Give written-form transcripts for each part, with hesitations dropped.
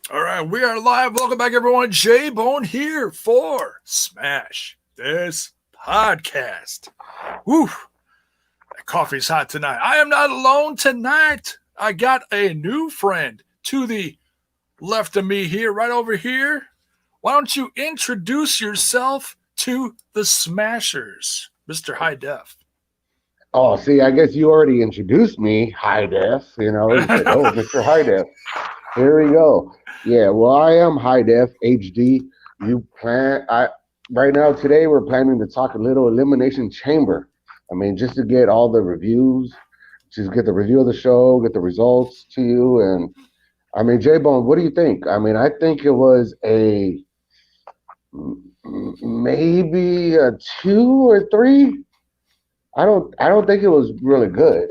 All right, we are live. Welcome back, everyone. JAYBONE here for Smash This Podcast. Woo, that coffee's hot tonight. I am not alone tonight. I got a new friend to the left of me here, right over here. Why don't you introduce yourself to the Smashers, Mr. High Def? Oh, see, I guess you already introduced me, High Def. You said, "Oh, Mr. High Def." Here we go. Yeah, well, I am High Def HD. Right now today we're planning to talk a little Elimination Chamber. I mean, just to get all the reviews, just get the review of the show, get the results to you, and I mean, J-Bone, what do you think? I mean, I think it was maybe a 2 or 3. I don't think it was really good.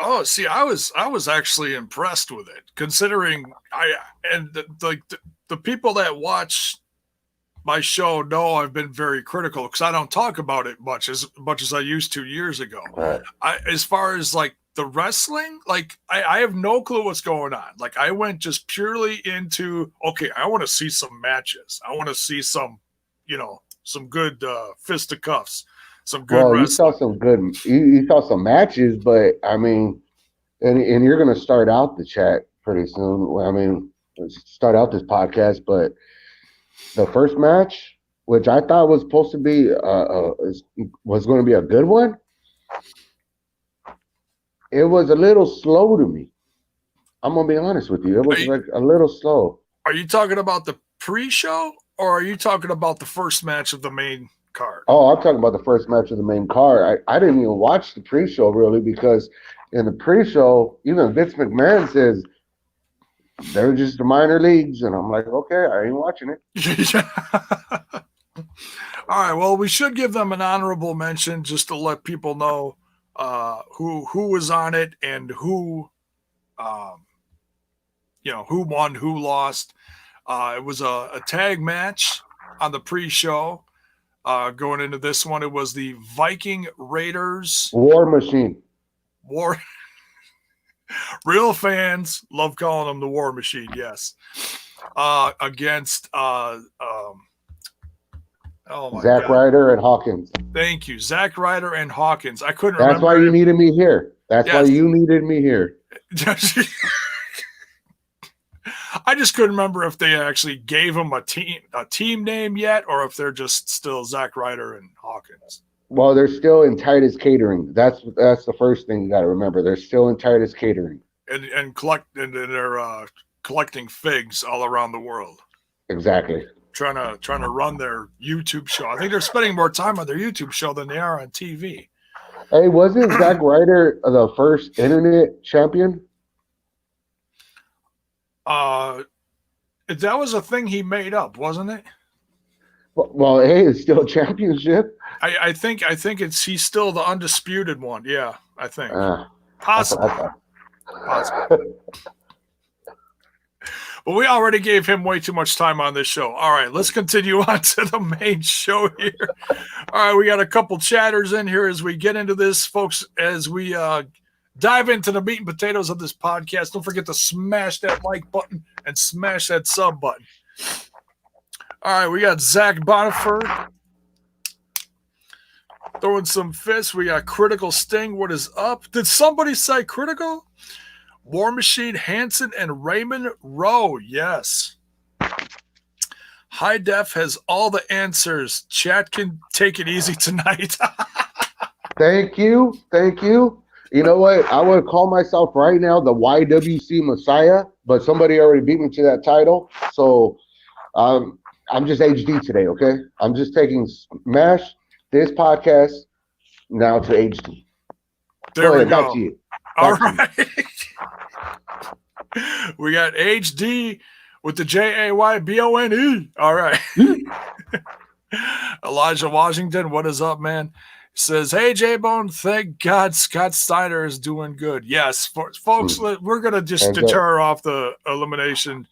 Oh, see, I was actually impressed with it, considering the people that watch my show know I've been very critical because I don't talk about it much as I used to years ago. Right. As far as like the wrestling, like I have no clue what's going on. Like I went just purely into okay, I want to see some matches. I want to see some, some good fisticuffs. Some good Well, wrestling. you saw some matches, but I mean, and you're going to start out the chat pretty soon. I mean, start out this podcast, but the first match, which I thought was supposed to be was going to be a good one, it was a little slow to me. I'm gonna be honest with you. It was like a little slow. Are you talking about the pre-show, or are you talking about the first match of the main card? Oh, I'm talking about the first match of the main card. I didn't even watch the pre-show really because in the pre-show, even Vince McMahon says they're just the minor leagues, and I'm like, okay, I ain't watching it. All right, well, we should give them an honorable mention just to let people know who was on it and who who won, who lost. It was a tag match on the pre-show. Going into this one, it was the Viking Raiders War Machine. Real fans love calling them the War Machine. Yes, against Zack Ryder and Hawkins. Thank you, Zack Ryder and Hawkins. I couldn't remember. That's why you needed me here. Why you needed me here. I just couldn't remember if they actually gave him a team name yet, or if they're just still Zack Ryder and Hawkins. Well, they're still in Titus Catering. That's the first thing you got to remember. They're still in Titus Catering, and they're collecting figs all around the world. Exactly. Trying to run their YouTube show. I think they're spending more time on their YouTube show than they are on TV. Hey, wasn't Zack Ryder the first internet champion? That was a thing he made up, wasn't it? Well, hey, it's still a championship. I think he's still the undisputed one. Yeah, I think. Possibly. But we already gave him way too much time on this show. All right, let's continue on to the main show here. All right, we got a couple chatters in here as we get into this, folks, as we dive into the meat and potatoes of this podcast. Don't forget to smash that like button and smash that sub button. All right, we got Zach Boniford throwing some fists. We got Critical Sting. What is up? Did somebody say Critical? War Machine, Hanson, and Raymond Rowe. Yes. High Def has all the answers. Chat can take it easy tonight. Thank you. You know what? I would call myself right now the YWC Messiah, but somebody already beat me to that title. So I'm just HD today, okay? I'm just taking Smash, this podcast, now to HD. There we go. Back to you. All right. We got HD with the JAYBONE. All right. Elijah Washington, what is up, man? Says, hey, J-Bone, thank God Scott Steiner is doing good. Yes, folks, we're going to just deter off the Elimination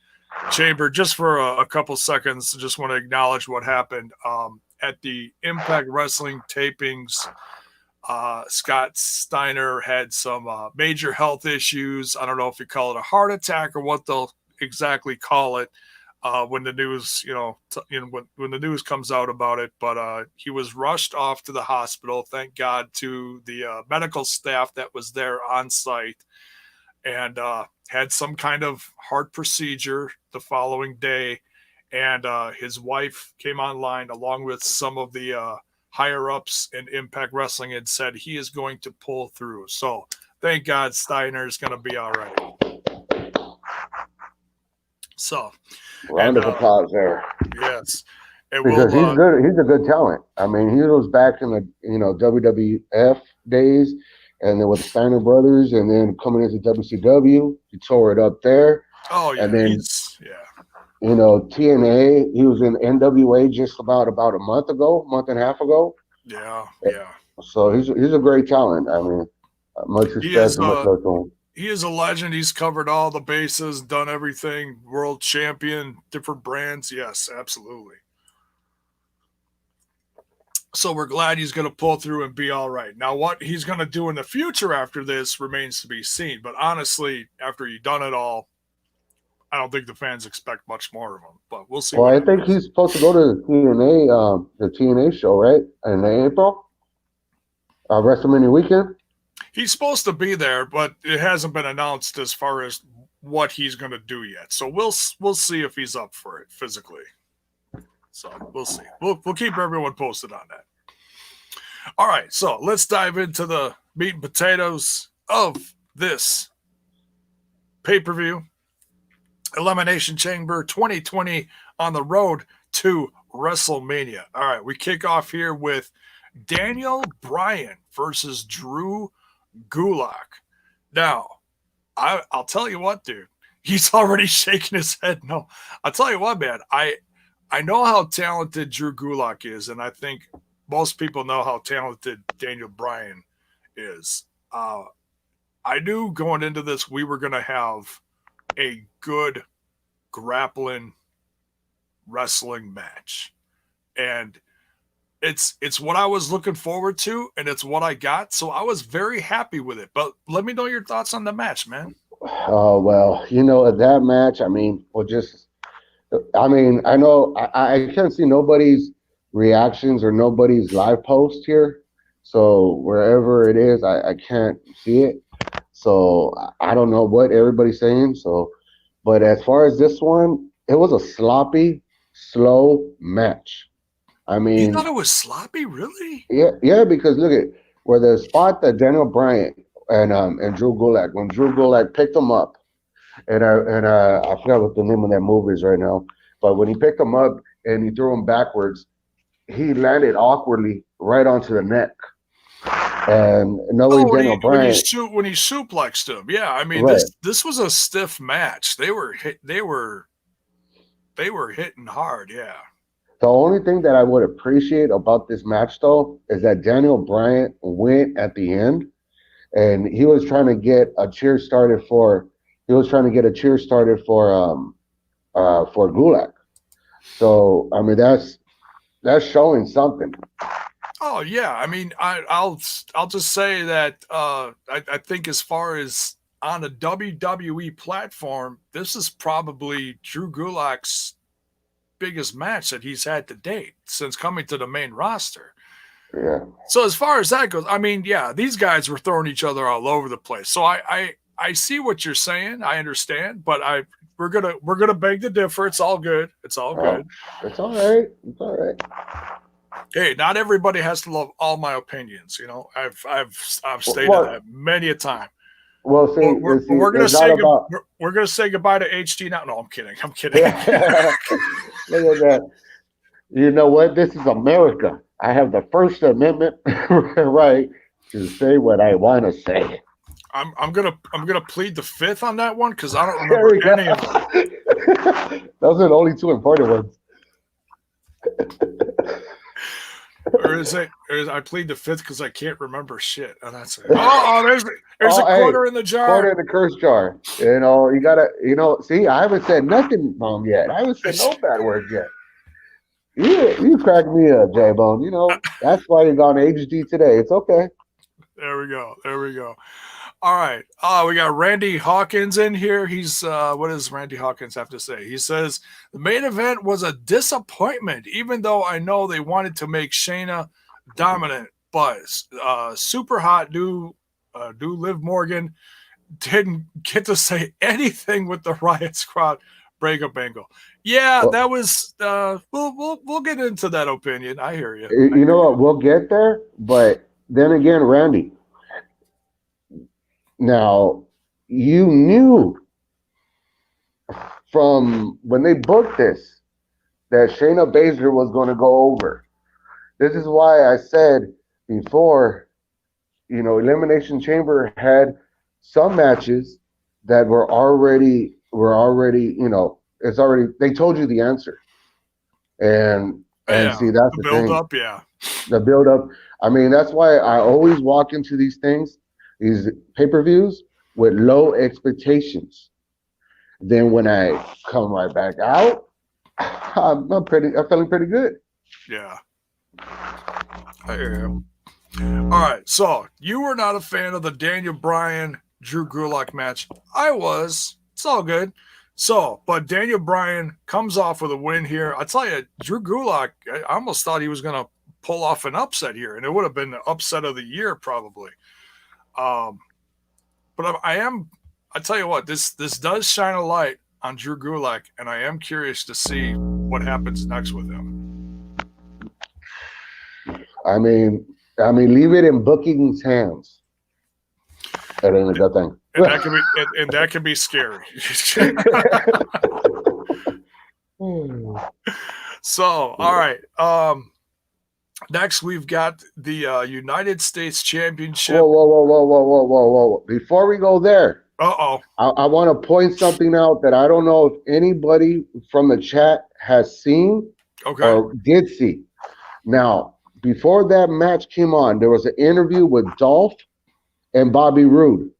Chamber just for a couple seconds. Just want to acknowledge what happened at the Impact Wrestling tapings. Scott Steiner had some major health issues. I don't know if you call it a heart attack or what they'll exactly call it when the news, when the news comes out about it. But he was rushed off to the hospital. Thank God to the medical staff that was there on site, and had some kind of heart procedure the following day. And his wife came online along with some of the higher ups in Impact Wrestling and said he is going to pull through. So thank God Steiner is going to be all right. So round of applause there. Yes. Because he's good. He's a good talent. I mean, he was back in the WWF days, and then with the Steiner brothers, and then coming into WCW, he tore it up there. Oh yeah, and then TNA. He was in NWA just about a month and a half ago. Yeah. So he's a great talent. I mean, much respect and much love to him. He is a legend. He's covered all the bases, done everything. World champion, different brands. Yes, absolutely. So we're glad he's going to pull through and be all right. Now, what he's going to do in the future after this remains to be seen. But honestly, after he's done it all, I don't think the fans expect much more of him. But we'll see. Well, I think he's supposed to go to the TNA show, right, in April, WrestleMania weekend. He's supposed to be there, but it hasn't been announced as far as what he's going to do yet. So we'll see if he's up for it physically. So we'll see. We'll keep everyone posted on that. All right, so let's dive into the meat and potatoes of this pay-per-view. Elimination Chamber 2020 on the road to WrestleMania. All right, we kick off here with Daniel Bryan versus Drew Gulak. Now, I'll tell you what, dude. He's already shaking his head. No, I'll tell you what, man. I know how talented Drew Gulak is, and I think most people know how talented Daniel Bryan is. I knew going into this we were going to have a good grappling wrestling match. And it's what I was looking forward to, and it's what I got. So I was very happy with it. But let me know your thoughts on the match, man. Oh, well, that match, I know I can't see nobody's reactions or nobody's live post here. So wherever it is, I can't see it. So I don't know what everybody's saying. So, but as far as this one, it was a sloppy, slow match. I mean, you thought it was sloppy, really? Yeah, because look at where the spot that Daniel Bryan and Drew Gulak, when Drew Gulak picked him up, and I forgot what the name of that move is right now, but when he picked him up and he threw him backwards, he landed awkwardly right onto the neck. And knowing Daniel Bryan, when he suplexed him, yeah, I mean right. This was a stiff match. They were hitting hard, yeah. The only thing that I would appreciate about this match, though, is that Daniel Bryan went at the end, and he was trying to get a cheer started for Gulak. So I mean that's showing something. Oh yeah, I mean I'll just say that I think as far as on a WWE platform, this is probably Drew Gulak's biggest match that he's had to date since coming to the main roster. Yeah. So as far as that goes, I mean, yeah, these guys were throwing each other all over the place. So I see what you're saying. I understand, but we're gonna beg to differ. It's all good. It's all good. It's all right. It's all right. Hey, not everybody has to love all my opinions. I've stated that many a time. Well, see, we're gonna say goodbye to HD now. No, I'm kidding. Look at that. You know what? This is America. I have the First Amendment right to say what I want to say. I'm gonna plead the Fifth on that one because I don't remember any of them. Those are the only two important ones. Or is I plead the Fifth because I can't remember shit. And that's it. There's a quarter in the jar. Quarter in the curse jar. You gotta, see, I haven't said nothing wrong yet. I haven't said no bad words yet. You cracked me up, JAYBONE. That's why you're on HD today. It's okay. There we go. All right. We got Randy Hawkins in here. He's what does Randy Hawkins have to say? He says the main event was a disappointment, even though I know they wanted to make Shayna dominant, but super hot do Liv Morgan didn't get to say anything with the Riot Squad breakup angle. Yeah, Well, that was we'll get into that opinion. I hear you. you know what? We'll get there, but then again, Randy. Now, you knew from when they booked this that Shayna Baszler was going to go over. This is why I said before, Elimination Chamber had some matches that were already, it's already, they told you the answer. And see, that's the build thing. up, yeah. The build up. I mean, that's why I always walk into these things, these pay-per-views, with low expectations. Then when I come right back out, I'm feeling pretty good. Yeah. I hear you. All right, so you were not a fan of the Daniel Bryan Drew Gulak match. I was. It's all good. So, but Daniel Bryan comes off with a win here. I tell you, Drew Gulak, I almost thought he was going to pull off an upset here, and it would have been the upset of the year probably. But I tell you what, this does shine a light on Drew Gulak, and I am curious to see what happens next with him. I mean, leave it in booking's hands. That ain't a good thing. And that can be scary. So, all right. Next, we've got the United States Championship. Whoa. Before we go there, I want to point something out that I don't know if anybody from the chat has seen or did see. Now, before that match came on, there was an interview with Dolph and Bobby Roode.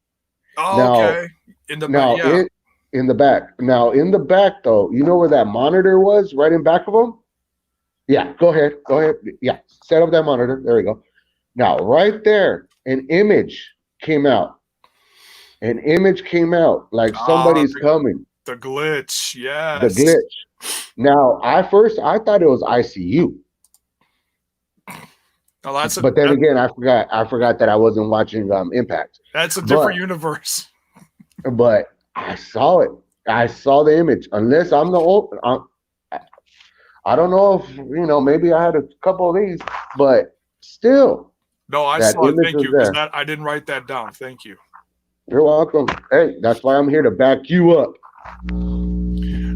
Oh, okay. In the back. Now, in the back, though, you know where that monitor was? Right in back of them? Yeah, go ahead. Yeah, set up that monitor. There we go. Now, right there, an image came out. Like somebody's coming. The glitch, yes. The glitch. Now, I thought it was ICU. But then again, I forgot that I wasn't watching Impact. That's a different universe. But I saw it. I saw the image. Unless I'm the old, I don't know if maybe I had a couple of these, but still. No, I saw it. Thank you. I didn't write that down. Thank you. You're welcome. Hey, that's why I'm here to back you up.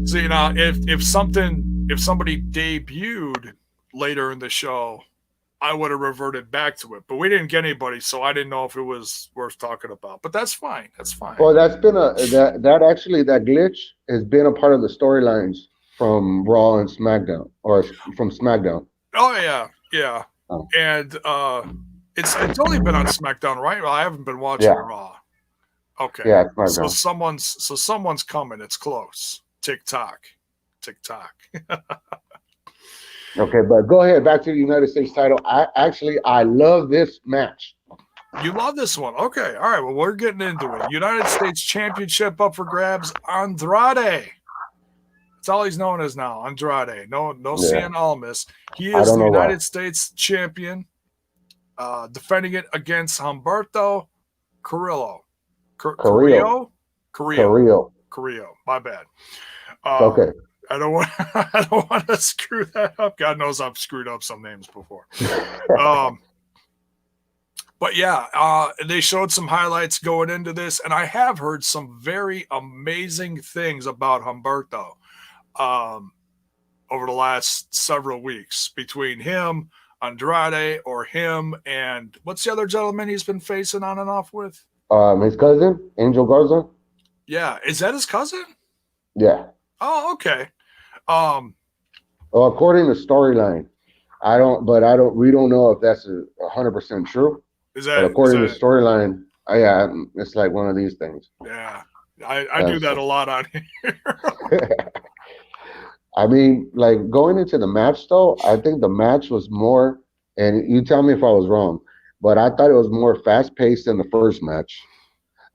So if somebody debuted later in the show, I would have reverted back to it, but we didn't get anybody, so I didn't know if it was worth talking about. But that's fine. That's fine. Well, that's been that glitch has been a part of the storylines from Raw and SmackDown, or from SmackDown. Oh yeah. Oh. And it's only been on SmackDown, right? Well, I haven't been watching Raw. Okay. Yeah. So someone's coming. It's close. TikTok. Okay, but go ahead. Back to the United States title. I love this match. You love this one. Okay. All right. Well, we're getting into it. United States Championship up for grabs. Andrade. That's all he's known as now. Andrade. No Cien Almas. He is the United States champion. Defending it against Humberto Carrillo. Carrillo. My bad. Okay. I don't want to screw that up. God knows I've screwed up some names before. But yeah, they showed some highlights going into this, and I have heard some very amazing things about Humberto over the last several weeks between him, Andrade, or him, and what's the other gentleman he's been facing on and off with? His cousin, Angel Garza. Yeah, is that his cousin? Yeah. Oh, okay. Well, according to storyline, we don't know if that's 100% true. But according to storyline, it's like one of these things. Yeah, I do that a lot on here. I mean, like going into the match though, I think the match was more, and you tell me if I was wrong, but I thought it was more fast paced than the first match.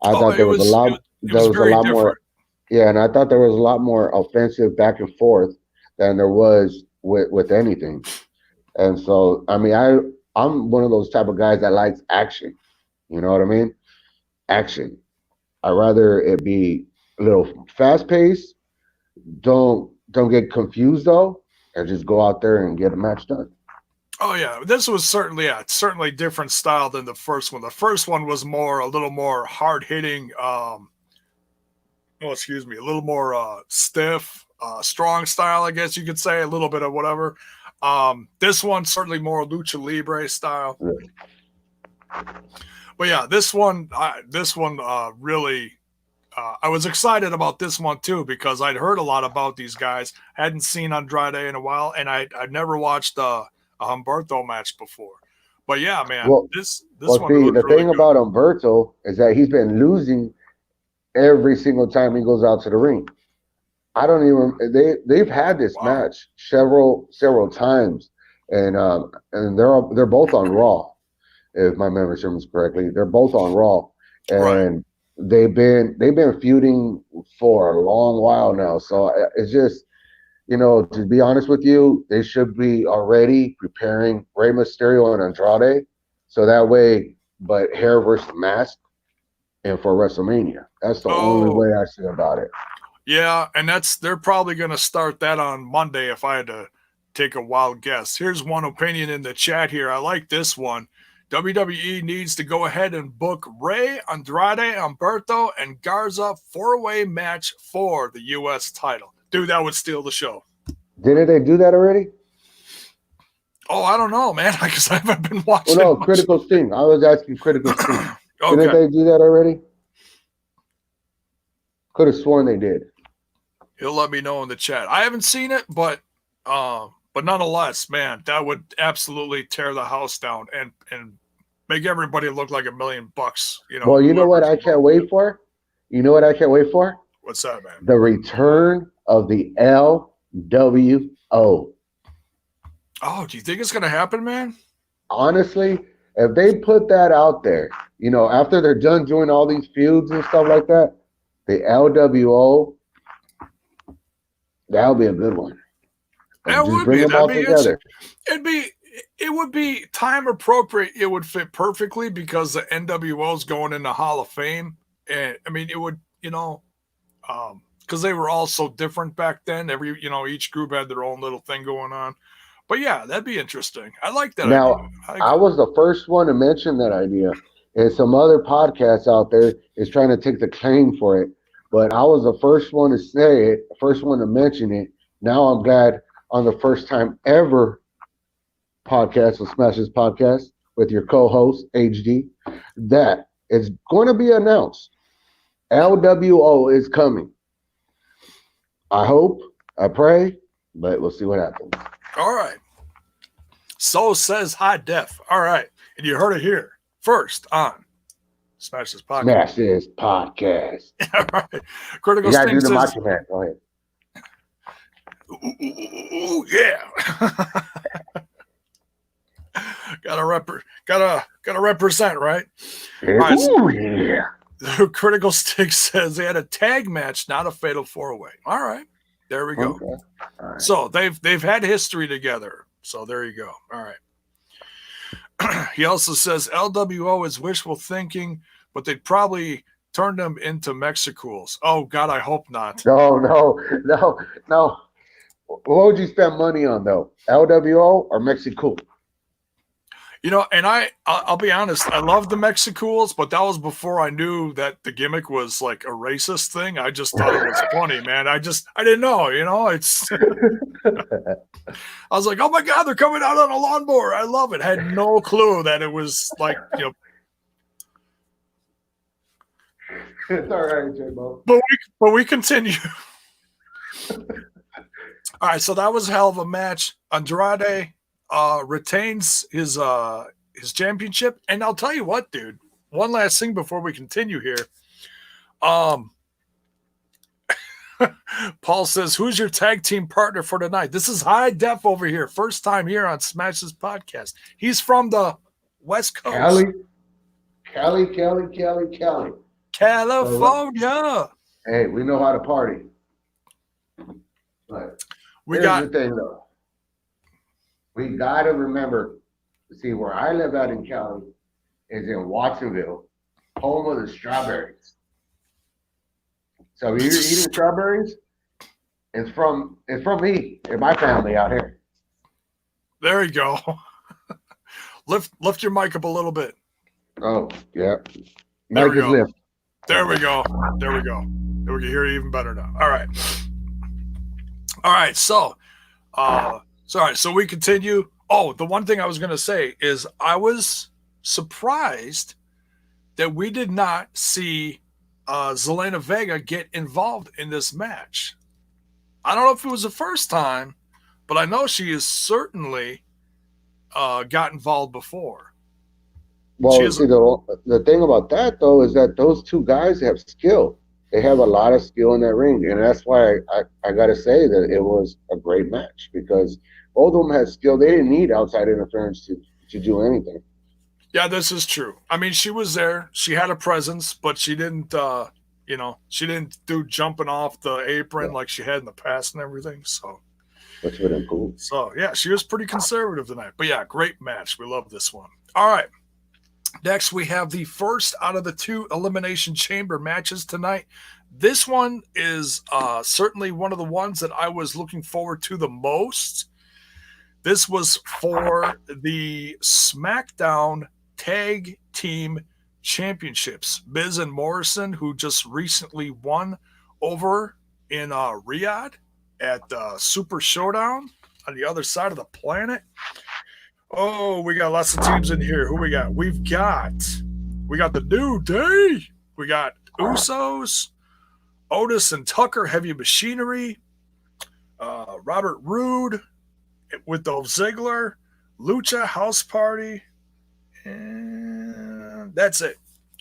I thought it was it was very different. more. Yeah, and I thought there was a lot more offensive back and forth than there was with anything. And so, I mean, I'm one of those type of guys that likes action. You know what I mean? Action. I'd rather it be a little fast paced. Don't get confused though, and just go out there and get a match done. Oh yeah, this was certainly different style than the first one. The first one was a little more hard hitting. Excuse me, a little more stiff, strong style, I guess you could say, a little bit of whatever. This one certainly more lucha libre style. Yeah. But yeah, this one really. I was excited about this one too because I'd heard a lot about these guys. Hadn't seen Andrade in a while, and I'd never watched a Humberto match before. But yeah, man, this one. See, the really thing good. about Humberto is that he's been losing every single time he goes out to the ring. I don't even. They've had this match several times, and they're both on Raw, if my memory serves correctly. They're both on Raw, and. Right. They've been feuding for a long while now. So it's just, to be honest with you, they should be already preparing Rey Mysterio and Andrade. So that way, but hair versus mask and for WrestleMania. That's the only way I see about it. Yeah, and they're probably going to start that on Monday if I had to take a wild guess. Here's one opinion in the chat here. I like this one. WWE needs to go ahead and book Rey, Andrade, Humberto, and Garza 4-way match for the U.S. title. Dude, that would steal the show. Didn't they do that already? Oh, I don't know, man, because I haven't been watching. Well, no, Critical Sting. I was asking Critical Sting. Okay. Didn't they do that already? Could have sworn they did. He'll let me know in the chat. I haven't seen it, but nonetheless, man, that would absolutely tear the house down and make everybody look like $1 million. Well, you know what I can't wait for? You know what I can't wait for? What's that, man? The return of the LWO. Oh, do you think it's going to happen, man? Honestly, if they put that out there, after they're done doing all these feuds and stuff like that, the LWO, that'll be a good one. That would be. That'd be together. It would be time appropriate. It would fit perfectly because the NWO is going in the Hall of Fame, and I mean it would, because they were all so different back then. Each group had their own little thing going on. But yeah, that'd be interesting. I like that. Now, I was the first one to mention that idea, and some other podcasts out there is trying to take the claim for it. But I was the first one to say it, first one to mention it. Now I'm glad. On the first time ever podcast with Smash's Podcast with your co-host HD, that it's going to be announced. LWO is coming. I hope, I pray, but we'll see what happens. All right. So says High Def. All right. And you heard it here first on Smash's Podcast. Smash's Podcast. All right. Critical Sting Sting says, Go ahead. Ooh, yeah. gotta represent, right? Right. Ooh, yeah. Critical Stick says they had a tag match, not a fatal 4-way. All right. There we go. Okay. Right. So they've had history together. So there you go. All right. He also says LWO is wishful thinking, but they'd probably turn them into Mexicools. Oh God, I hope not. No. What would you spend money on, though? LWO or Mexico? And I'll be honest, I love the Mexicools, but that was before I knew that the gimmick was like a racist thing. I just thought it was funny, man. I didn't know, it's I was like, oh my God, they're coming out on a lawnmower. I love it. I had no clue that it was like, It's all right, J-Bo. But we continue. All right, so that was a hell of a match. Andrade retains his championship, and I'll tell you what, dude. One last thing before we continue here. Paul says, "Who's your tag team partner for tonight?" This is High Def over here, first time here on Smash's Podcast. He's from the West Coast. Kelly. California. Hey, we know how to party. But We here's got the thing, though. We got to remember, see, where I live out in Cali is in Watsonville, home of the strawberries. So you're eating strawberries? It's from me and my family out here. there you go. lift your mic up a little bit. Oh, yeah. There Mic we is go. lift. There we go. There we go. We can hear you even better now. All right. All right. So, sorry. So we continue. Oh, the one thing I was going to say is I was surprised that we did not see Zelena Vega get involved in this match. I don't know if it was the first time, but I know she has certainly got involved before. Well, see, the thing about that, though, is that those two guys have skill. They have a lot of skill in that ring. And that's why I got to say that it was a great match because both of them had skill. They didn't need outside interference to do anything. Yeah, this is true. I mean, she was there. She had a presence, but she didn't, she didn't do jumping off the apron like she had in the past and everything. So, which would have been cool. So, yeah, she was pretty conservative tonight. But, yeah, great match. We love this one. All right. Next, we have the first out of the two Elimination Chamber matches tonight. This one is certainly one of the ones that I was looking forward to the most. This was for the SmackDown Tag Team Championships. Miz and Morrison, who just recently won over in Riyadh at Super Showdown on the other side of the planet. Oh, we got lots of teams in here. Who we got? We got the New Day. We got Usos, Otis and Tucker, Heavy Machinery, Robert Roode with Dolph Ziggler, Lucha House Party, and that's it.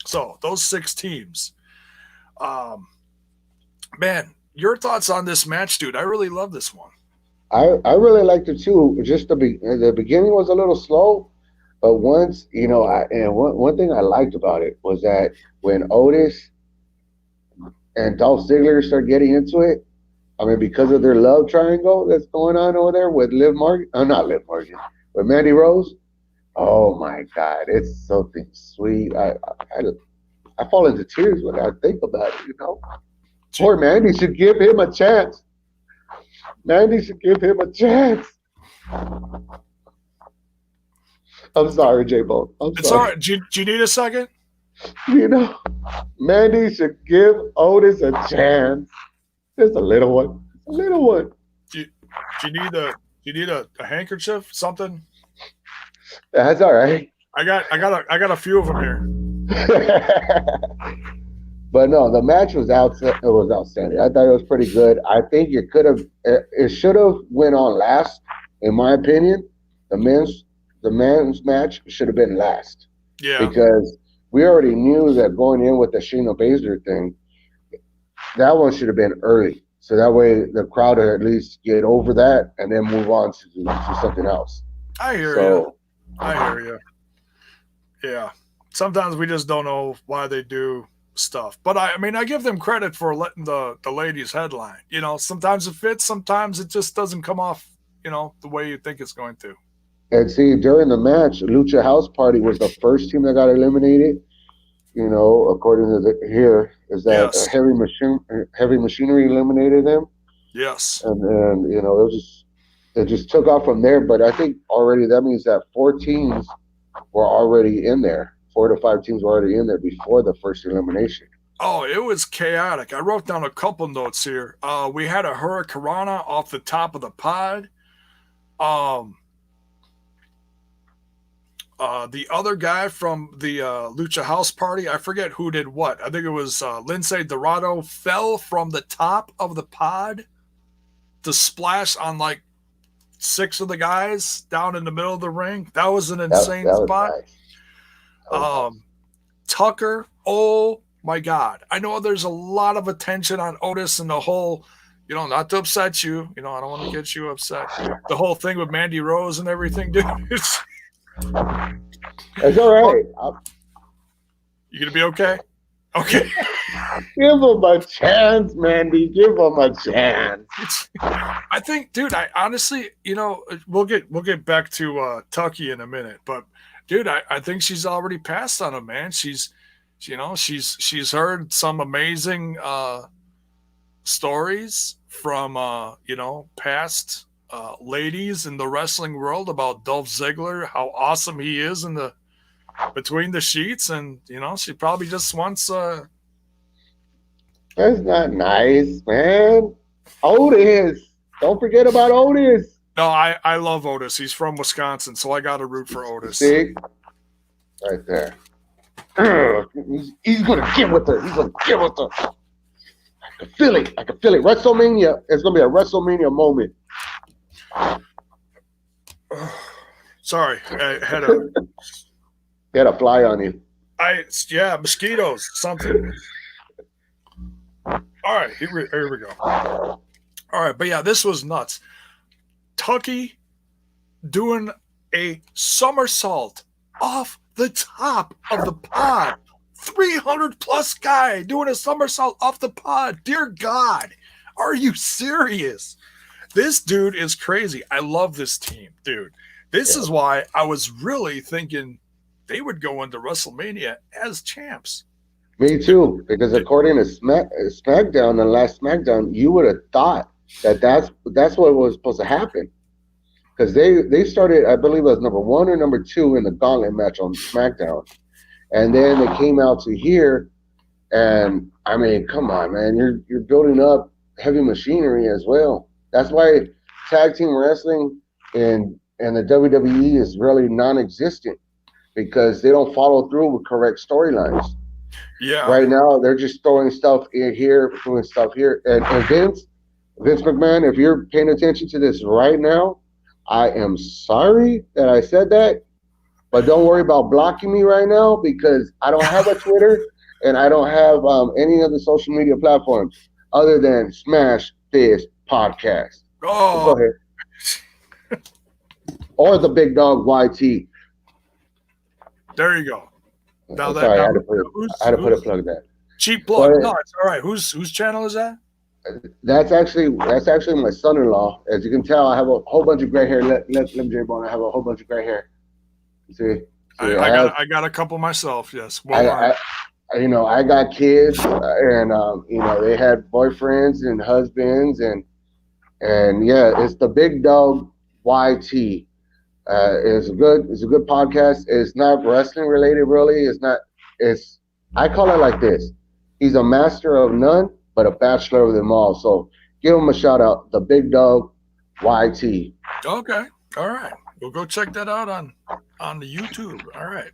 So those 6 teams. Man, your thoughts on this match, dude? I really love this one. I really liked it too. Just the beginning was a little slow, but once one thing I liked about it was that when Otis and Dolph Ziggler start getting into it, I mean because of their love triangle that's going on over there with with Mandy Rose. Oh my God, it's something sweet. I fall into tears when I think about it. Poor Mandy should give him a chance. Mandy should give him a chance. I'm sorry, J-Bone. It's all right. Do you need a second? Mandy should give Otis a chance. Just a little one. A little one. Do you need a handkerchief? Something? That's all right. I got a few of them here. But no, the match was outstanding. I thought it was pretty good. I think it should have went on last, in my opinion. The men's match should have been last. Yeah. Because we already knew that going in with the Shayna Baszler thing, that one should have been early. So that way the crowd would at least get over that and then move on to something else. I hear you. Yeah. Sometimes we just don't know why they do stuff. But I give them credit for letting the ladies headline. Sometimes it fits, sometimes it just doesn't come off, the way you think it's going to. And see, during the match, Lucha House Party was the first team that got eliminated. According to here, is that yes. Heavy Machinery eliminated them. Yes. And then, it just took off from there. But I think already that means that 4 teams were already in there. 4 to 5 teams were already in there before the first elimination. Oh, it was chaotic. I wrote down a couple notes here. We had a Hurricanrana off the top of the pod. The other guy from the Lucha House Party, I forget who did what. I think it was Lindsay Dorado, fell from the top of the pod to splash on like 6 of the guys down in the middle of the ring. That was an insane spot. Nice. Tucker, oh my God. I know there's a lot of attention on Otis and the whole, not to upset you. I don't want to get you upset. The whole thing with Mandy Rose and everything, dude. It's all right. You gonna be okay? Okay. Give him a chance, Mandy. Give him a chance. I think, dude, I honestly, we'll get back to Tucky in a minute, but dude, I think she's already passed on him, man. She's heard some amazing stories from past ladies in the wrestling world about Dolph Ziggler, how awesome he is in the between the sheets, and she probably just wants That's not nice, man. Otis. Don't forget about Otis. No, I love Otis. He's from Wisconsin, so I got to root for Otis. See? Right there. He's going to get with her. He's going to get with her. I can feel it. WrestleMania. It's going to be a WrestleMania moment. Sorry. I had a fly on you. Mosquitoes, something. All right, here we go. All right, but yeah, this was nuts. Tucky doing a somersault off the top of the pod. 300 plus guy doing a somersault off the pod. Dear God, are you serious? This dude is crazy. I love this team, dude. This is why I was really thinking they would go into WrestleMania as champs. Me too, because according to SmackDown, the last SmackDown, you would have thought that's what was supposed to happen. Because they started, I believe it was number 1 or number 2 in the gauntlet match on SmackDown. And then they came out to here, and I mean, come on, man, you're building up heavy machinery as well. That's why tag team wrestling in the WWE is really non-existent, because they don't follow through with correct storylines. Yeah. Right now, they're just throwing stuff in here, doing stuff here. And Vince McMahon, if you're paying attention to this right now, I am sorry that I said that, but don't worry about blocking me right now, because I don't have a Twitter and I don't have any other social media platforms other than Smash This Podcast. Oh. So go ahead. Or the Big Dog YT. There you go. Now I had to put a plug there. Cheap plug. No, it's all right. Whose channel is that? That's actually my son-in-law. As you can tell, I have a whole bunch of gray hair. Let JAYBONE. I have a whole bunch of gray hair. See, I got a couple myself. Yes. Well, I got kids, and they had boyfriends and husbands, and yeah, it's the Big Dog YT. It's a good podcast. It's not wrestling related, really. I call it like this. He's a master of none, but a bachelor of them all. So give him a shout out, the Big Dog YT. Okay. All right. We'll go check that out on the YouTube. All right.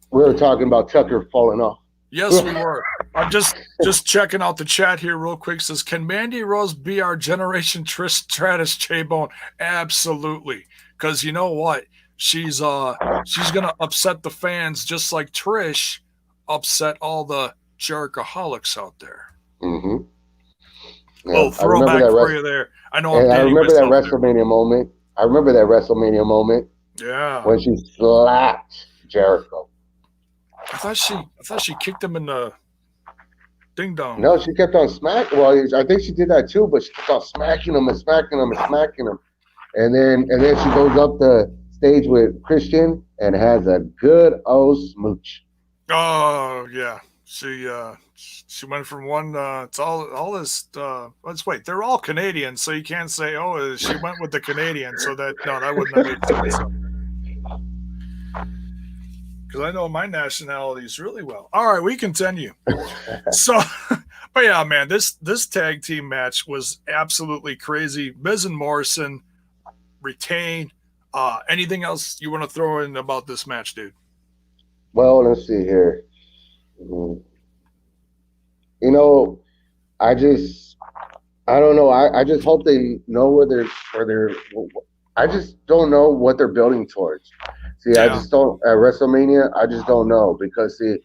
We were talking about Tucker falling off. Yes, we were. I'm just checking out the chat here real quick. Says, can Mandy Rose be our generation Trish Stratus JAYBONE? Absolutely. Because you know what? She's gonna upset the fans just like Trish upset all the jerkaholics out there. Mm-hmm. Yeah, well, throwback for you there. I know. I remember that WrestleMania moment. Yeah. When she slapped Jericho. I thought she kicked him in the ding dong. No, she kept on smacking. Well, I think she did that too, but she kept on smacking him and smacking him and smacking him. And then she goes up the stage with Christian and has a good old smooch. Oh yeah. She went from one it's all this let's wait, they're all Canadian, so you can't say, oh, she went with the Canadian, so that wouldn't have made sense. Because I know my nationalities really well. All right, we continue. So, but yeah, man, this tag team match was absolutely crazy. Miz and Morrison retain. Anything else you want to throw in about this match, dude? Well, let's see here. I don't know. I just hope they know where they're. I just don't know what they're building towards. See, yeah. I just don't at WrestleMania. I just don't know, because see,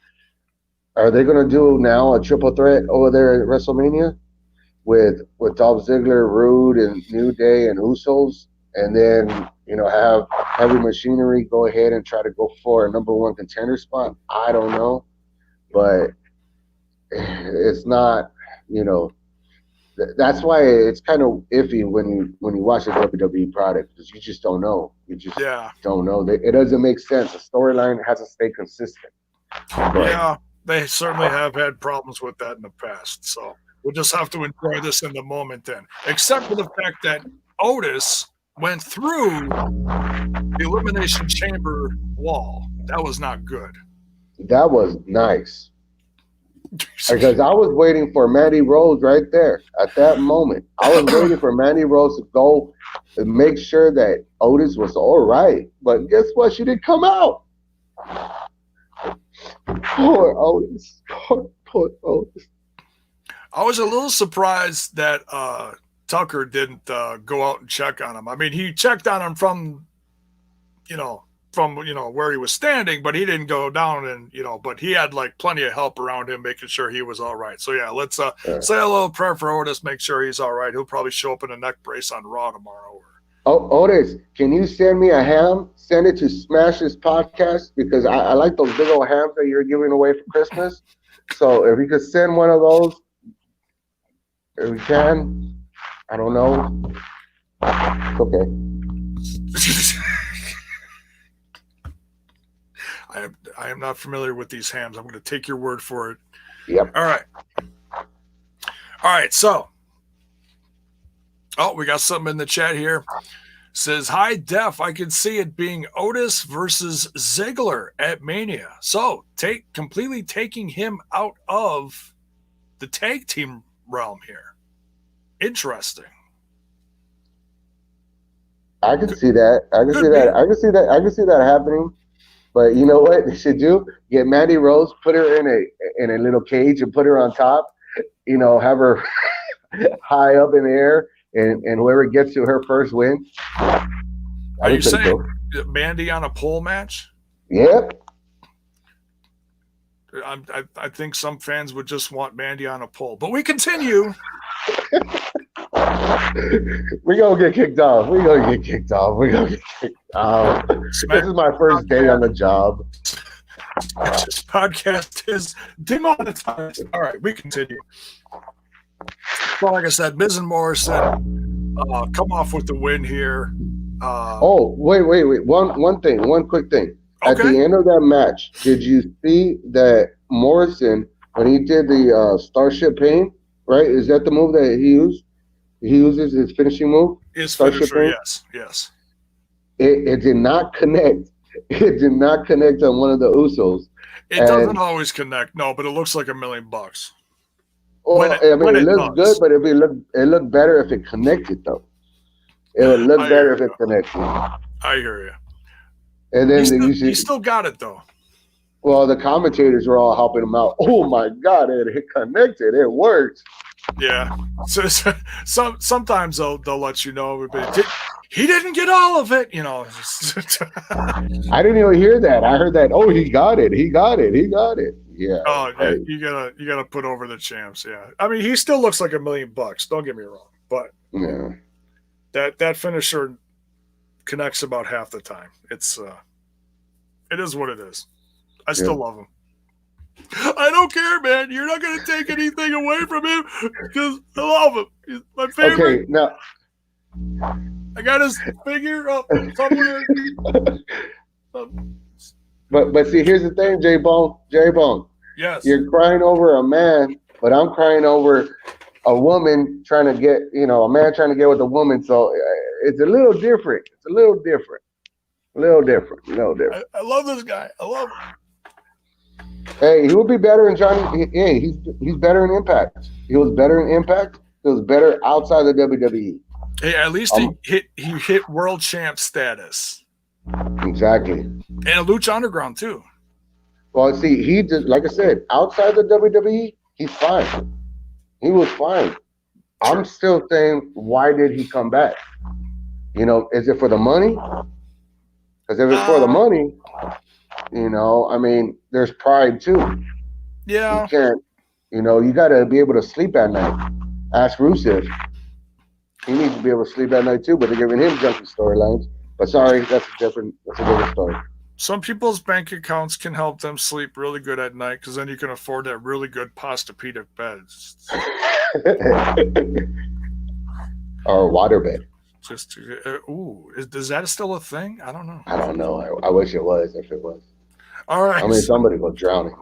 are they going to do now a triple threat over there at WrestleMania with Dolph Ziggler, Rude, and New Day and Usos, and then have heavy machinery go ahead and try to go for a number one contender spot. I don't know, but it's not. That's why it's kind of iffy when you watch the WWE product, because you just don't know. You just don't know. It doesn't make sense. The storyline has to stay consistent. Yeah, they certainly have had problems with that in the past. So we'll just have to enjoy this in the moment then. Except for the fact that Otis went through the Elimination Chamber wall. That was not good. That was nice. Because I was waiting for Mandy Rose right there at that moment. I was waiting for Mandy Rose to go and make sure that Otis was all right. But guess what? She didn't come out. Poor Otis. Poor Otis. I was a little surprised that Tucker didn't go out and check on him. I mean, he checked on him from where he was standing, but he didn't go down and, but he had like plenty of help around him, making sure he was all right. So yeah, let's say a little prayer for Otis, make sure he's all right. He'll probably show up in a neck brace on Raw tomorrow. Otis, can you send me a ham? Send it to Smash This Podcast, because I like those big old hams that you're giving away for Christmas. So if you could send one of those, if you can, I don't know. Okay. I am not familiar with these hams. I'm going to take your word for it. Yep. All right. So, we got something in the chat here. Says, hi, Def. I can see it being Otis versus Ziggler at Mania. So, completely taking him out of the tag team realm here. Interesting. I can see that. I can see that happening. But you know what they should do? Get Mandy Rose, put her in a little cage, and put her on top. Have her high up in the air, and whoever gets to her first win. Are you saying Mandy on a pole match? Yep. I think some fans would just want Mandy on a pole, but we continue. We're going to get kicked off. This is my first day on the job. This podcast is demonetized. All right, we continue. Well, like I said, Miz and Morrison come off with the win here. Wait. One quick thing. Okay. At the end of that match, did you see that Morrison, when he did the Starship Pain, right? Is that the move that he used? He uses his finishing move? His finisher, yes. It did not connect. It did not connect on one of the Usos. It doesn't always connect, no, but it looks like $1 million. Well, it looks good, but it looked better if it connected, though. It would look better if it connected. I hear you. And then he still got it, though. Well, the commentators were all helping him out. Oh my God, it connected. It worked. Yeah. So sometimes they'll let you know, but he didn't get all of it, I didn't even hear that. I heard that. Oh, he got it. Yeah. Oh, yeah. You gotta put over the champs. Yeah. I mean, he still looks like $1 million. Don't get me wrong, but yeah, that finisher connects about half the time. It is what it is. I still love him. I don't care, man. You're not going to take anything away from him because I love him. He's my favorite. Okay, now I got his figure up somewhere. But see, here's the thing, J-Bone. Yes. You're crying over a man, but I'm crying over a woman trying to get, a man trying to get with a woman. So it's a little different. I love this guy. I love him. Hey, he will be better in Johnny. Hey, he's better in Impact. He was better in Impact. He was better outside the WWE. Hey, at least he hit world champ status. Exactly. And Lucha Underground too. Well, see, he just, like I said, outside the WWE, he's fine. He was fine. I'm still saying, why did he come back? Is it for the money? Because if it's for the money, I mean, there's pride too. Yeah. You can't, you got to be able to sleep at night. Ask Rusev. He needs to be able to sleep at night too, but they're giving him junky storylines. But sorry, that's a different story. Some people's bank accounts can help them sleep really good at night because then you can afford that really good Posturepedic bed. Or waterbed. Just is that still a thing? I don't know. I don't know. I wish it was. If it was. All right. I mean, somebody will drown.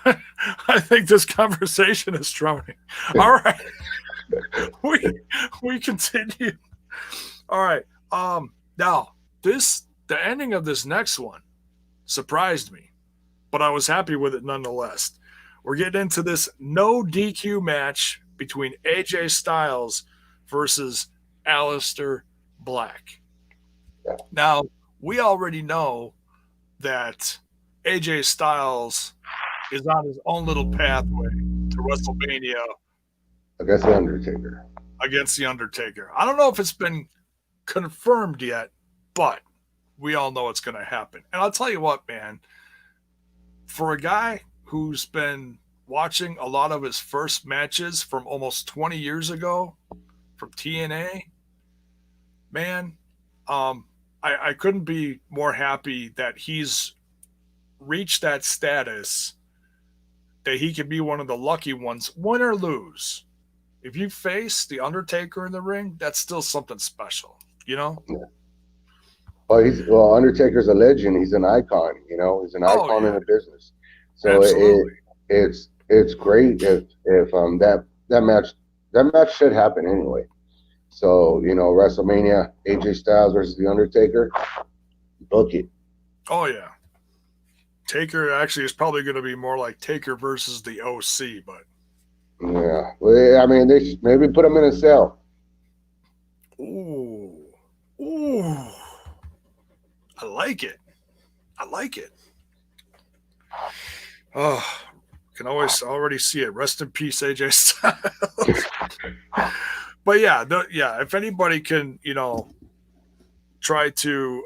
I think this conversation is drowning. All right. we continue. All right. Now the ending of this next one surprised me, but I was happy with it nonetheless. We're getting into this no DQ match between AJ Styles versus Aleister Black. Yeah. Now, we already know that AJ Styles is on his own little pathway to WrestleMania against the Undertaker. I don't know if it's been confirmed yet, but we all know it's going to happen. And I'll tell you what, man, for a guy who's been watching a lot of his first matches from almost 20 years ago from TNA, man, I couldn't be more happy that he's reached that status that he can be one of the lucky ones, win or lose. If you face the Undertaker in the ring, that's still something special, you know? Yeah. Well, Undertaker's a legend. He's an icon, you know. He's an icon in the business. So it's great if that match should happen anyway. So, you know, WrestleMania, AJ Styles versus The Undertaker, book it. Oh, yeah. Taker actually is probably going to be more like Taker versus the OC, but. Yeah. Well, I mean, they should maybe put him in a cell. Ooh. I like it. Oh, can always already see it. Rest in peace, AJ Styles. But yeah, if anybody can, you know, try to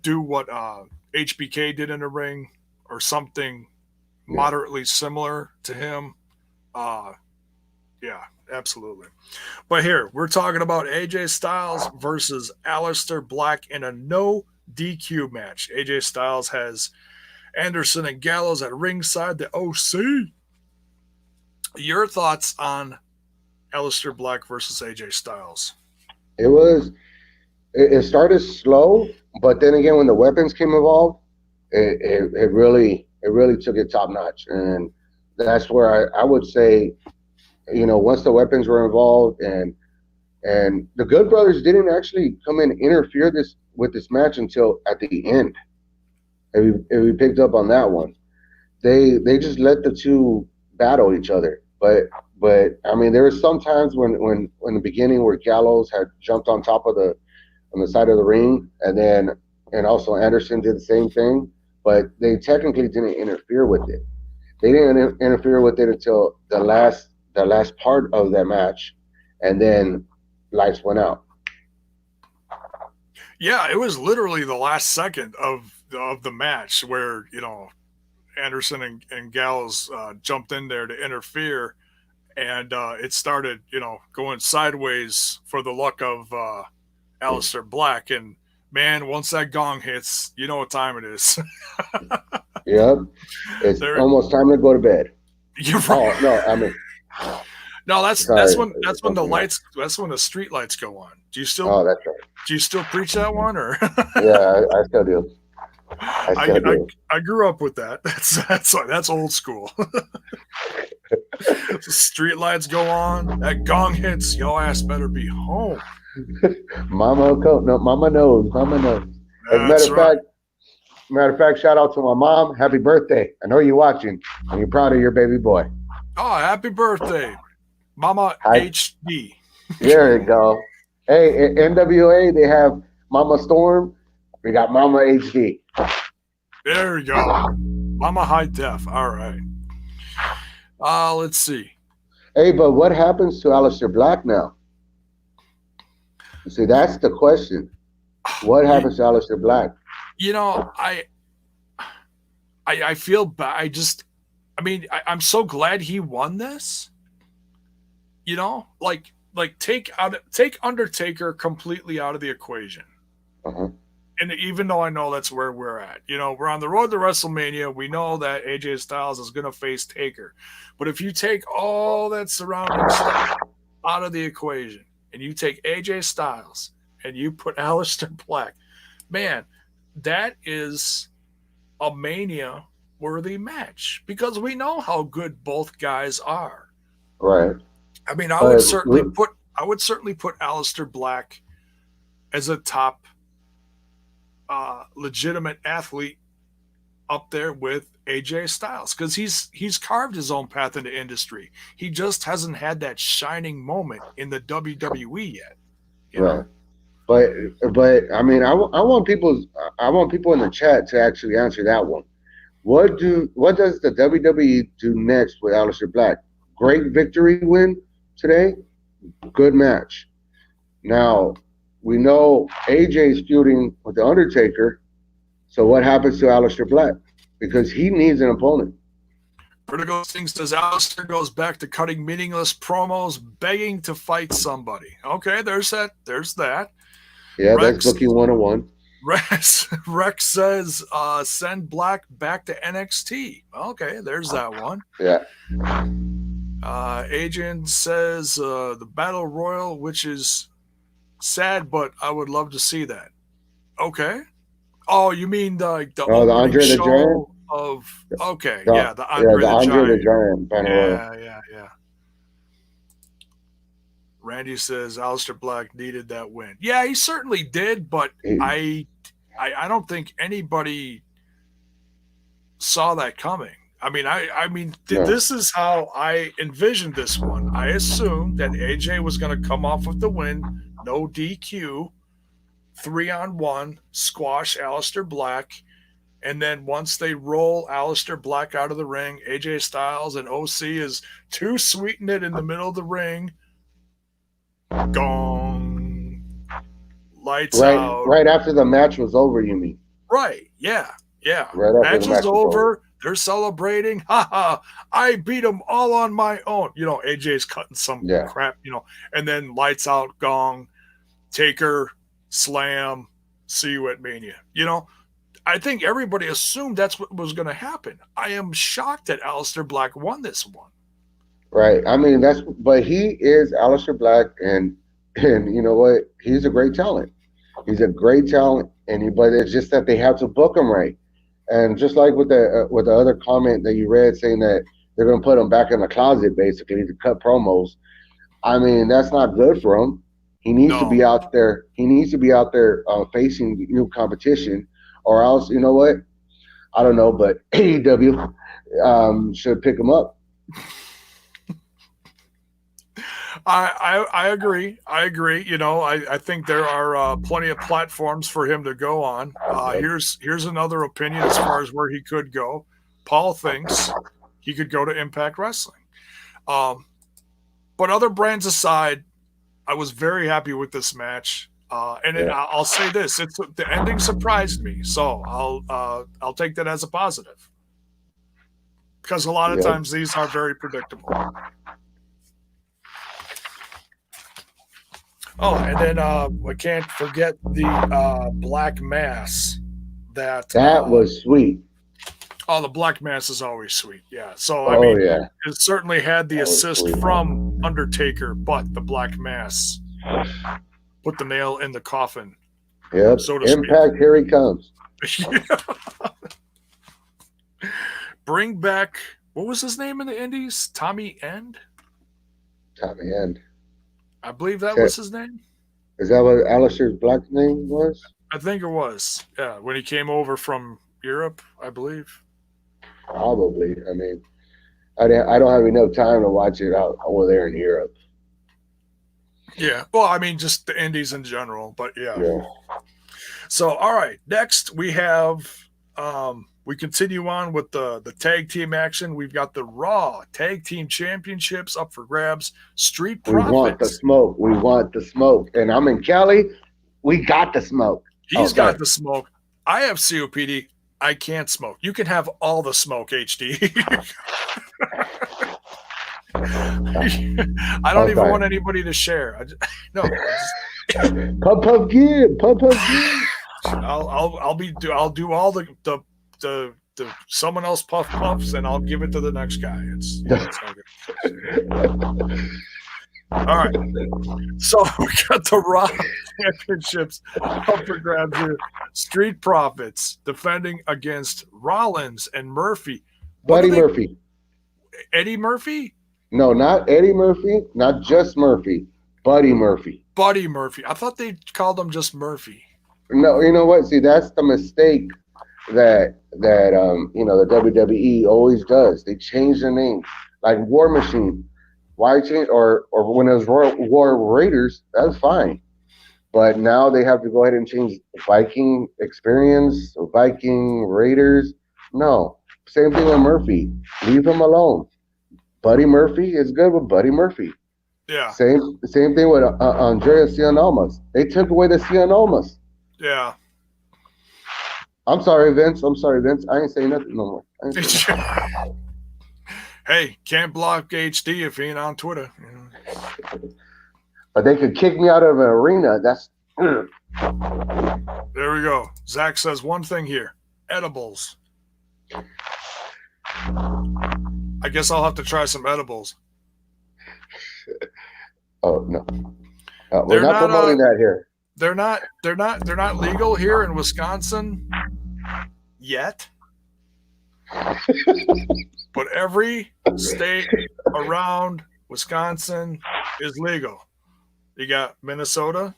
do what HBK did in the ring or something moderately similar to him, yeah, absolutely. But here, we're talking about AJ Styles versus Aleister Black in a no DQ match. AJ Styles has Anderson and Gallows at ringside, the OC. Your thoughts on Aleister Black versus AJ Styles? It started slow, but then again, when the weapons came involved, it really took it top notch, and that's where I would say, you know, once the weapons were involved and the Good Brothers didn't actually come in and interfere with this match until at the end. If we picked up on that one, they just let the two battle each other. But I mean, there were some times when in the beginning where Gallows had jumped on the side of the ring, and also Anderson did the same thing, but they technically didn't interfere with it. They didn't interfere with it until the last part of that match, and then lights went out. Yeah, it was literally the last second of the match where, you know, Anderson and Gallows jumped in there to interfere, and it started, you know, going sideways for the luck of Aleister Black. And man, once that gong hits, you know what time it is. Yep, it's almost time to go to bed. You're right. Oh no, I mean. No, that's when the street lights go on. Do you still? Oh, that's right. Do you still preach that one, or? Yeah, I still do. I grew up with that. That's old school. Street lights go on. That gong hits. Your ass better be home. Mama knows. As a matter of fact, shout out to my mom. Happy birthday! I know you're watching, and you're proud of your baby boy. Oh, happy birthday, Mama HD. There you go. Hey, at NWA, they have Mama Storm. We got Mama HD. There you go. Mama High Def. All right. Let's see. Hey, but what happens to Aleister Black now? You see, that's the question. What happens to Aleister Black? You know, I feel bad. I'm so glad he won this. You know, like, like take Undertaker completely out of the equation. Uh-huh. And even though I know that's where we're at, we're on the road to WrestleMania. We know that AJ Styles is going to face Taker. But if you take all that surrounding stuff out of the equation and you take AJ Styles and you put Aleister Black, man, that is a Mania-worthy match because we know how good both guys are. Right. I mean, I would certainly put Aleister Black as a top legitimate athlete up there with AJ Styles because he's carved his own path into industry. He just hasn't had that shining moment in the WWE yet. Right. But I mean, I want people in the chat to actually answer that one. What does the WWE do next with Aleister Black? Great victory win today. Good match. Now we know AJ's feuding with the Undertaker. So what happens to Aleister Black? Because he needs an opponent. Critical Things says Aleister goes back to cutting meaningless promos, begging to fight somebody. Okay, there's that. Yeah, that's booking 101. Rex says send Black back to NXT. Okay, there's that one. Yeah. Adrian says the Battle Royal, which is sad, but I would love to see that. Okay. Oh, you mean the Andre the Giant of the Andre the Giant Battle Royal. Yeah. Randy says Aleister Black needed that win. Yeah, he certainly did, but I don't think anybody saw that coming. This is how I envisioned this one. I assumed that AJ was going to come off with the win, no DQ, 3-on-1, squash Aleister Black, and then once they roll Aleister Black out of the ring, AJ Styles and OC is too sweeten it in the middle of the ring. Gong. Lights out. Right after the match was over, you mean? Right, yeah. Right after match is over. They're celebrating. Ha ha. I beat them all on my own. AJ's cutting some crap, and then lights out, gong, Taker, slam, see you at Mania. I think everybody assumed that's what was going to happen. I am shocked that Aleister Black won this one. Right. I mean, but he is Aleister Black, and you know what? He's a great talent. He's a great talent, but it's just that they have to book him right. And just like with the other comment that you read saying that they're going to put him back in the closet basically to cut promos. I mean, that's not good for him. He needs to be out there. He needs to be out there facing new competition, or else, you know what? I don't know, but AEW should pick him up. I agree. I think there are plenty of platforms for him to go on. Here's another opinion as far as where he could go. Paul thinks he could go to Impact Wrestling. But other brands aside, I was very happy with this match. I'll say this: the ending surprised me, so I'll take that as a positive because a lot of times these are very predictable. Oh, and then we can't forget the Black Mass. That was sweet. Oh, the Black Mass is always sweet. Yeah. So it certainly had the assist from Undertaker, but the Black Mass put the nail in the coffin. Yep. So to Impact, speak. Here he comes. Bring back, what was his name in the Indies? Tommy End? Tommy End. I believe that was his name. Is that what Aleister's Black's name was? I think it was. Yeah, when he came over from Europe, I believe. Probably. I mean, I don't have enough time to watch it out over there in Europe. Yeah. Well, I mean, just the Indies in general, but yeah. So, all right. Next, we have we continue on with the tag team action. We've got the Raw Tag Team Championships up for grabs. Street Profits. We want the smoke. We want the smoke. And I'm in Cali. We got the smoke. He's got the smoke. I have COPD. I can't smoke. You can have all the smoke, HD. I don't even want anybody to share. Puff good. I'll do all the someone else puffs, and I'll give it to the next guy. It's all good. All right, so we got the Raw Championships up for grabs here. Street Profits defending against Rollins and Murphy. Buddy Murphy. Eddie Murphy? No, not Eddie Murphy. Not just Murphy. Buddy Murphy. Buddy Murphy. I thought they called him just Murphy. No, you know what? See, that's the mistake that the WWE always does. They change the name, like War Machine. Why change? Or when it was War Raiders, that's fine. But now they have to go ahead and change Viking Experience, Viking Raiders. No, same thing with Murphy. Leave him alone. Buddy Murphy is good with Buddy Murphy. Yeah. Same thing with Andrea Cianomas. They took away the Cianomas. Yeah. I'm sorry, Vince. I ain't saying nothing no more. Hey, can't block HD if he ain't on Twitter. But they could kick me out of an arena. That's. There we go. Zach says one thing here: edibles. I guess I'll have to try some edibles. Oh no, we're not promoting that here. They're not legal here in Wisconsin yet. But every state around Wisconsin is legal. You got Minnesota,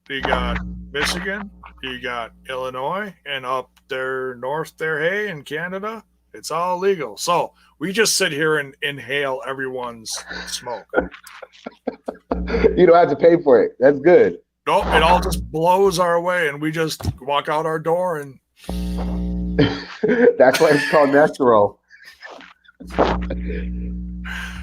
you got Michigan, you got Illinois, and up there north there, hey, in Canada, it's all legal. So we just sit here and inhale everyone's smoke. You don't have to pay for it. That's good. Nope, it all just blows our way, and we just walk out our door and. That's why it's called natural.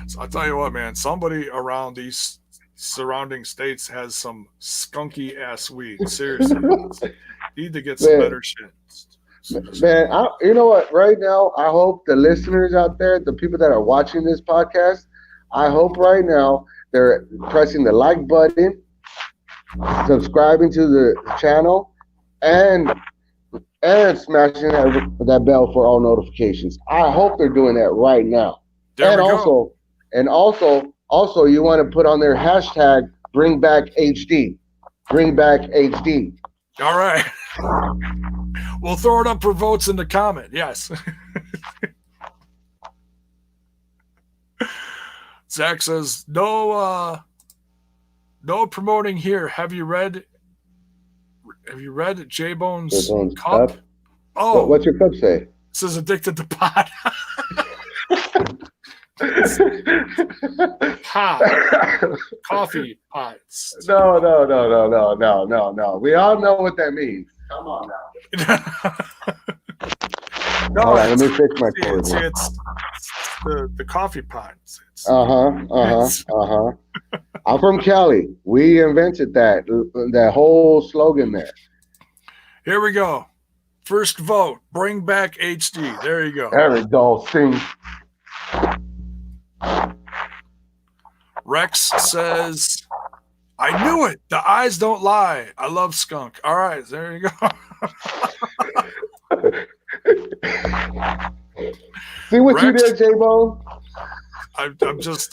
So I'll tell you what, man, somebody around these surrounding states has some skunky ass weed. Seriously. Need to get some better shit. Man, you know what? Right now, I hope the listeners out there, the people that are watching this podcast, I hope right now they're pressing the like button, subscribing to the channel, and smashing that bell for all notifications. I hope they're doing that right now. And also, you want to put on their hashtag Bring Back HD. Bring Back HD. All right. We'll throw it up for votes in the comment. Yes. Zach says no promoting here. Have you read JAYBONE's cup? Oh, what's your cup say? It says addicted to pot. Coffee pots. No. We all know what that means. Come on now. No, all right, let me fix my cord. It's the coffee pots. I'm from Cali. We invented that whole slogan there. Here we go. First vote, bring back HD. There you go. There we go. Sing. Rex says, I knew it. The eyes don't lie. I love skunk. All right, there you go. See what Rex, you did, JAYBONE?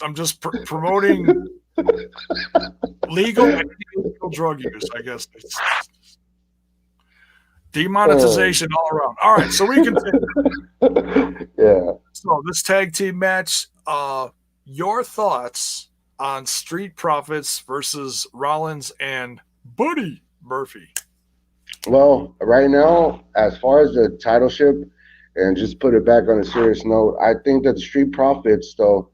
I'm just promoting legal and illegal drug use, I guess. It's demonetization all around. All right, so we continue. Yeah. So this tag team match, your thoughts on Street Profits versus Rollins and Buddy Murphy? Well, right now, as far as the title ship, and just put it back on a serious note, I think that the Street Profits, though,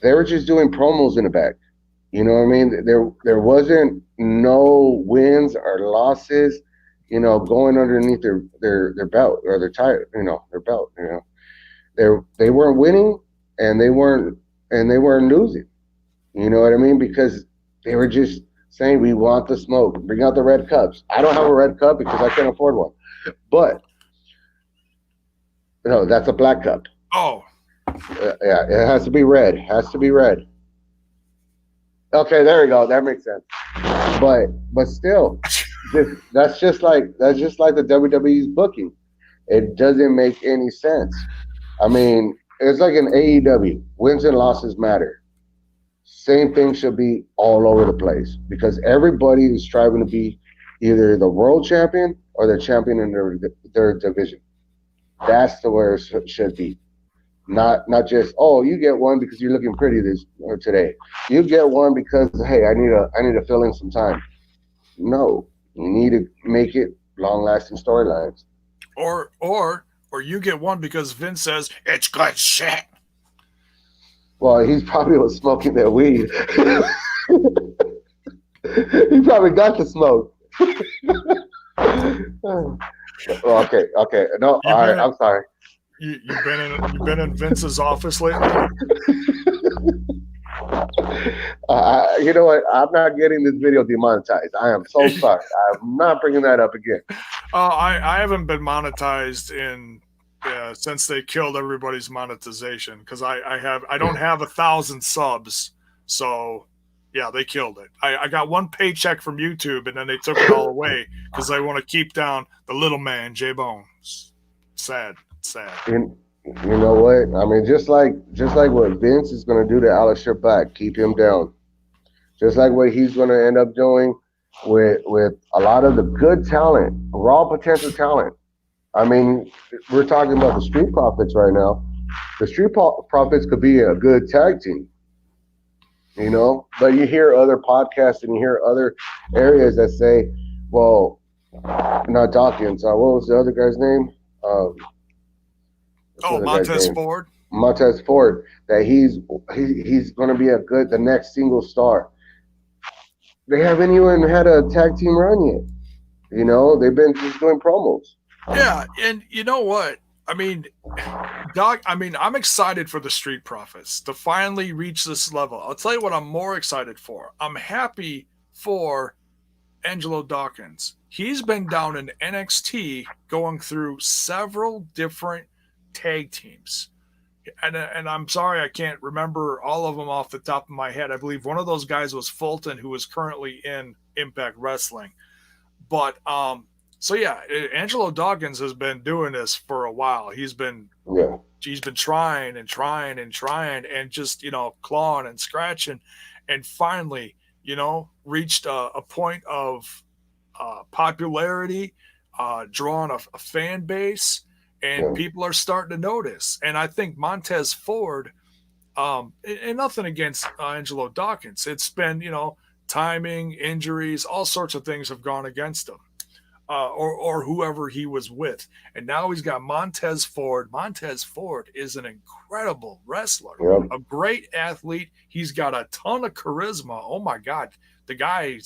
they were just doing promos in the back. You know what I mean? There wasn't no wins or losses, going underneath their belt or their title, their belt. They weren't winning and they weren't losing. You know what I mean? Because they were just saying, we want the smoke. Bring out the red cups. I don't have a red cup because I can't afford one. But no, that's a black cup. Oh. Yeah, it has to be red. Has to be red. Okay, there we go. That makes sense. But still, that's just like the WWE's booking. It doesn't make any sense. I mean, it's like an AEW. Wins and losses matter. Same thing should be all over the place because everybody is striving to be either the world champion or the champion in their division. That's the way it should be. Not just, oh, you get one because you're looking pretty this or today. You get one because, hey, I need to fill in some time. No, you need to make it long lasting storylines. Or you get one because Vince says it's good shit. Well, he's probably was smoking that weed. He probably got the smoke. Okay. No, You've all right. been I'm sorry. you've been in Vince's office lately. You know what? I'm not getting this video demonetized. I am so sorry. I'm not bringing that up again. I haven't been monetized in since they killed everybody's monetization because I don't have 1,000 subs, so yeah, they killed it. I got one paycheck from YouTube and then they took it all away because they want to keep down the little man JAYBONE. Sad. You know what? I mean, just like what Vince is going to do to Aleister Black, keep him down. Just like what he's going to end up doing with a lot of the good talent, raw potential talent. I mean, we're talking about the Street Profits right now. The Street Profits could be a good tag team, But you hear other podcasts and you hear other areas that say, well, not Dawkins. What was the other guy's name? Montez Ford. Montez Ford. That he's going to be the next single star. They haven't even had a tag team run yet. They've been just doing promos. Yeah, and you know what? I mean, I'm excited for the Street Profits to finally reach this level. I'll tell you what I'm more excited for. I'm happy for Angelo Dawkins. He's been down in NXT going through several different tag teams. And I'm sorry I can't remember all of them off the top of my head. I believe one of those guys was Fulton, who is currently in Impact Wrestling. But so yeah, Angelo Dawkins has been doing this for a while. He's been trying and just clawing and scratching, and finally reached a point of popularity, drawing a fan base, and people are starting to notice. And I think Montez Ford, and nothing against Angelo Dawkins, it's been timing, injuries, all sorts of things have gone against him. Or whoever he was with. And now he's got Montez Ford. Montez Ford is an incredible wrestler, a great athlete. He's got a ton of charisma. Oh my God. The guy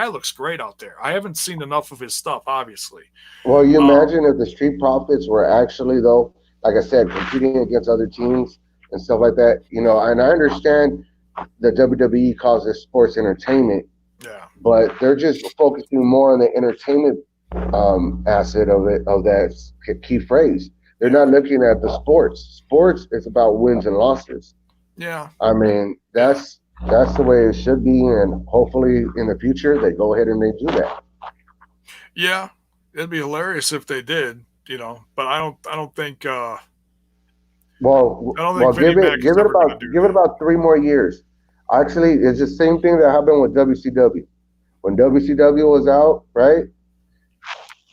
looks great out there. I haven't seen enough of his stuff, obviously. Well, you imagine if the Street Profits were actually, though, like I said, competing against other teams and stuff like that, and I understand the WWE calls this sports entertainment. Yeah. But they're just focusing more on the entertainment asset of that key phrase. They're not looking at the sports. Sports is about wins and losses. Yeah. I mean, that's the way it should be, and hopefully in the future they go ahead and they do that. Yeah, it'd be hilarious if they did, but I don't think. Give it about 3 more years. Actually, it's the same thing that happened with WCW. When WCW was out, right?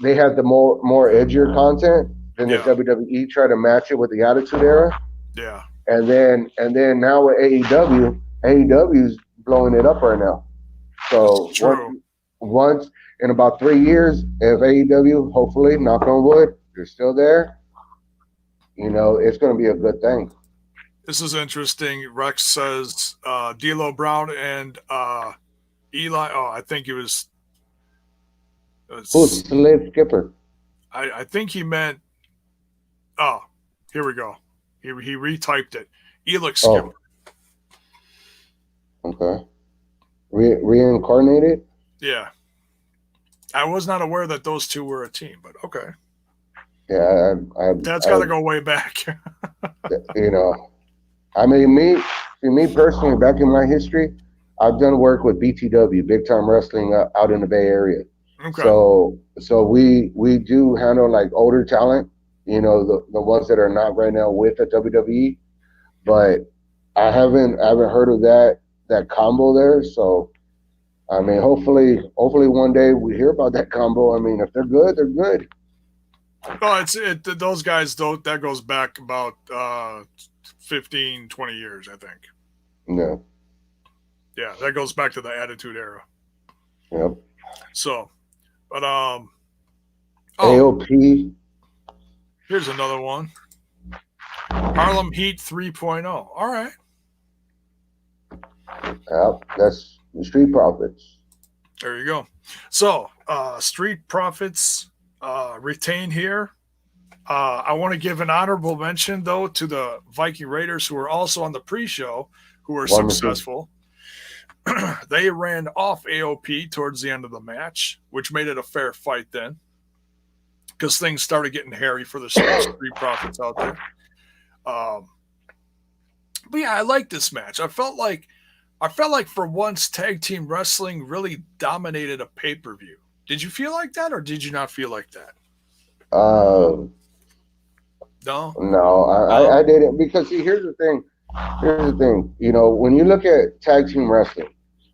They had the more edgier content. Then the WWE tried to match it with the Attitude Era. Yeah. And then now with AEW's blowing it up right now. So once in about 3 years, if AEW, hopefully, knock on wood, they're still there, it's going to be a good thing. This is interesting. Rex says D'Lo Brown and Eli. Oh, I think it was. Who's Slave Skipper? I think he meant. Oh, here we go. He retyped it. Elix Skipper. Okay. Reincarnated? Yeah. I was not aware that those two were a team, but okay. Yeah, that's got to go way back. You know, I mean, me personally, back in my history, I've done work with BTW, Big Time Wrestling, out in the Bay Area. Okay. So we do handle like older talent, the ones that are not right now with the WWE. But I haven't heard of that combo there. So I mean, hopefully one day we hear about that combo. I mean, if they're good, they're good. No, those guys though, that goes back about 15, 20 years, I think. No. Yeah, that goes back to the Attitude Era. Yep. So, but AOP. here's another one. Harlem Heat 3.0. All right. Yep. That's the Street Profits. There you go. So, Street Profits retain here. I want to give an honorable mention, though, to the Viking Raiders, who were also on the pre-show, who were successful. They ran off AOP towards the end of the match, which made it a fair fight then, because things started getting hairy for the Street Profits out there. But yeah, I like this match. I felt like for once tag team wrestling really dominated a pay-per-view. Did you feel like that, or did you not feel like that? No, I didn't, because see, here's the thing. When you look at tag team wrestling,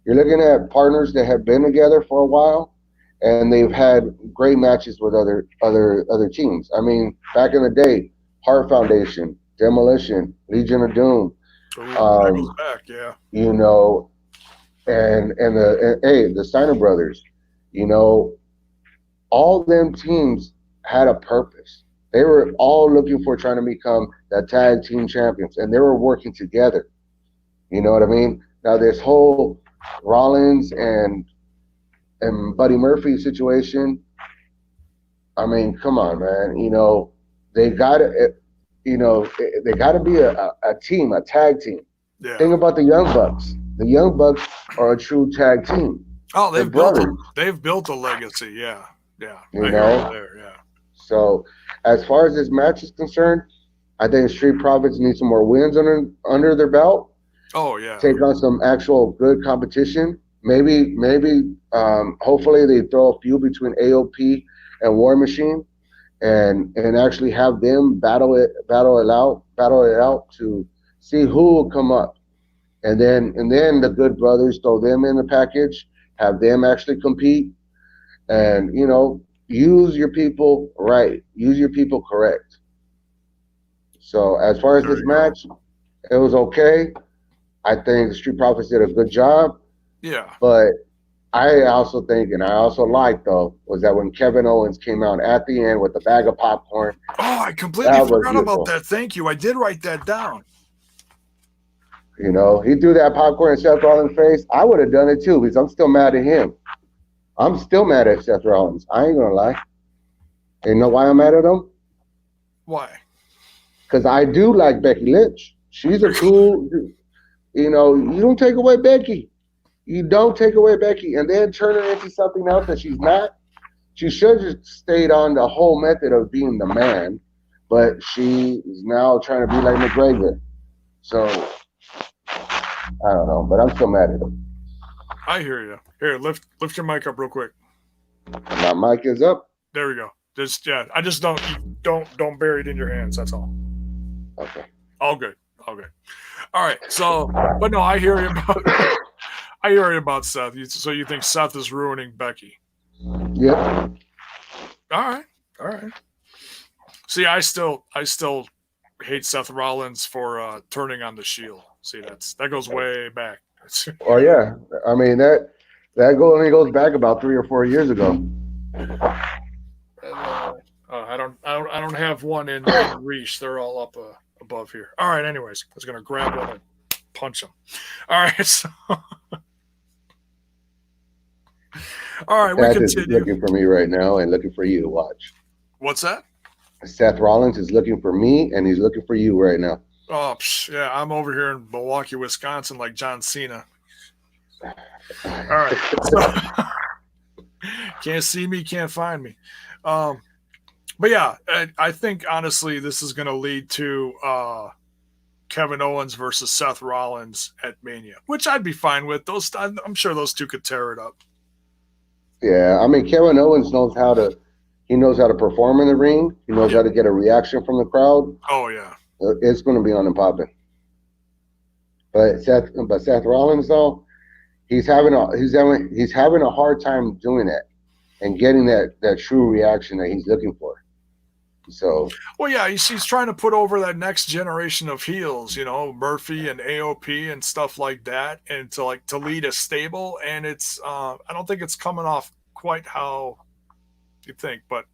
you're looking at partners that have been together for a while, and they've had great matches with other teams. I mean, back in the day, Heart Foundation, Demolition, Legion of Doom. That goes back, yeah. And the Steiner brothers. All them teams had a purpose. They were all looking for trying to become the tag team champions, and they were working together. You know what I mean? Now this whole Rollins and Buddy Murphy situation, I mean, come on, man. They got to, they got to be a team, a tag team. Yeah. Think about the Young Bucks. The Young Bucks are a true tag team. Oh, they've built a legacy. Yeah. Yeah. Yeah. So as far as this match is concerned, I think Street Profits need some more wins under their belt. Oh yeah. Take on some actual good competition. Maybe hopefully they throw a feud between AOP and War Machine, and actually have them battle it out to see who will come up. And then the Good Brothers, throw them in the package, have them actually compete, and use your people right, use your people correct. So as far as this match, it was okay. I think the Street Profits did a good job. Yeah. But I also think, and I also liked, though, was that when Kevin Owens came out at the end with the bag of popcorn. Oh, I completely forgot about that. Thank you. I did write that down. He threw that popcorn in Seth Rollins' face. I would have done it too, because I'm still mad at him. I'm still mad at Seth Rollins. I ain't gonna lie. And you know why I'm mad at him? Why? Because I do like Becky Lynch. She's a cool, you don't take away Becky. You don't take away Becky and then turn her into something else that she's not. She should have just stayed on the whole method of being the man, but she is now trying to be like McGregor. So, I don't know, but I'm still mad at him. I hear you. Here, lift your mic up real quick. My mic is up. There we go. I just don't bury it in your hands. That's all. Okay. All good. All right. So, but no, I hear you about Seth. So you think Seth is ruining Becky? Yeah. All right. See, I still hate Seth Rollins for turning on the Shield. See, that goes way back. Oh yeah, I mean that only goes back about 3 or 4 years ago. I don't have one in reach. They're all up above here. All right. Anyways, I was gonna grab one and punch them. All right. So. All right. Seth is looking for me right now and looking for you to watch. What's that? Seth Rollins is looking for me and he's looking for you right now. Oh yeah, I'm over here in Milwaukee, Wisconsin, like John Cena. All right. So, can't see me, can't find me. But yeah, I think honestly, this is going to lead to Kevin Owens versus Seth Rollins at Mania, which I'd be fine with. I'm sure those two could tear it up. Yeah, I mean, Kevin Owens knows how to. He knows how to perform in the ring. He knows how to get a reaction from the crowd. Oh yeah, it's going to be on and popping. But Seth Rollins though, he's having a hard time doing that and getting that true reaction that he's looking for. So, well, yeah, he's trying to put over that next generation of heels, Murphy and AOP and stuff like that, and to lead a stable. And it's I don't think it's coming off quite how you think, but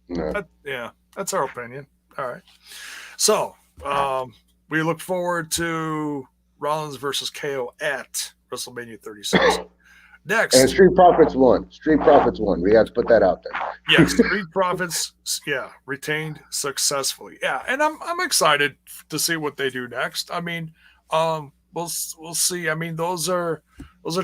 that's our opinion. All right, so we look forward to Rollins versus KO at WrestleMania 36. Next. And Street Profits won. Street Profits won. We have to put that out there. Yeah, Street Profits, retained successfully. Yeah, and I'm excited to see what they do next. I mean, we'll see. I mean, those are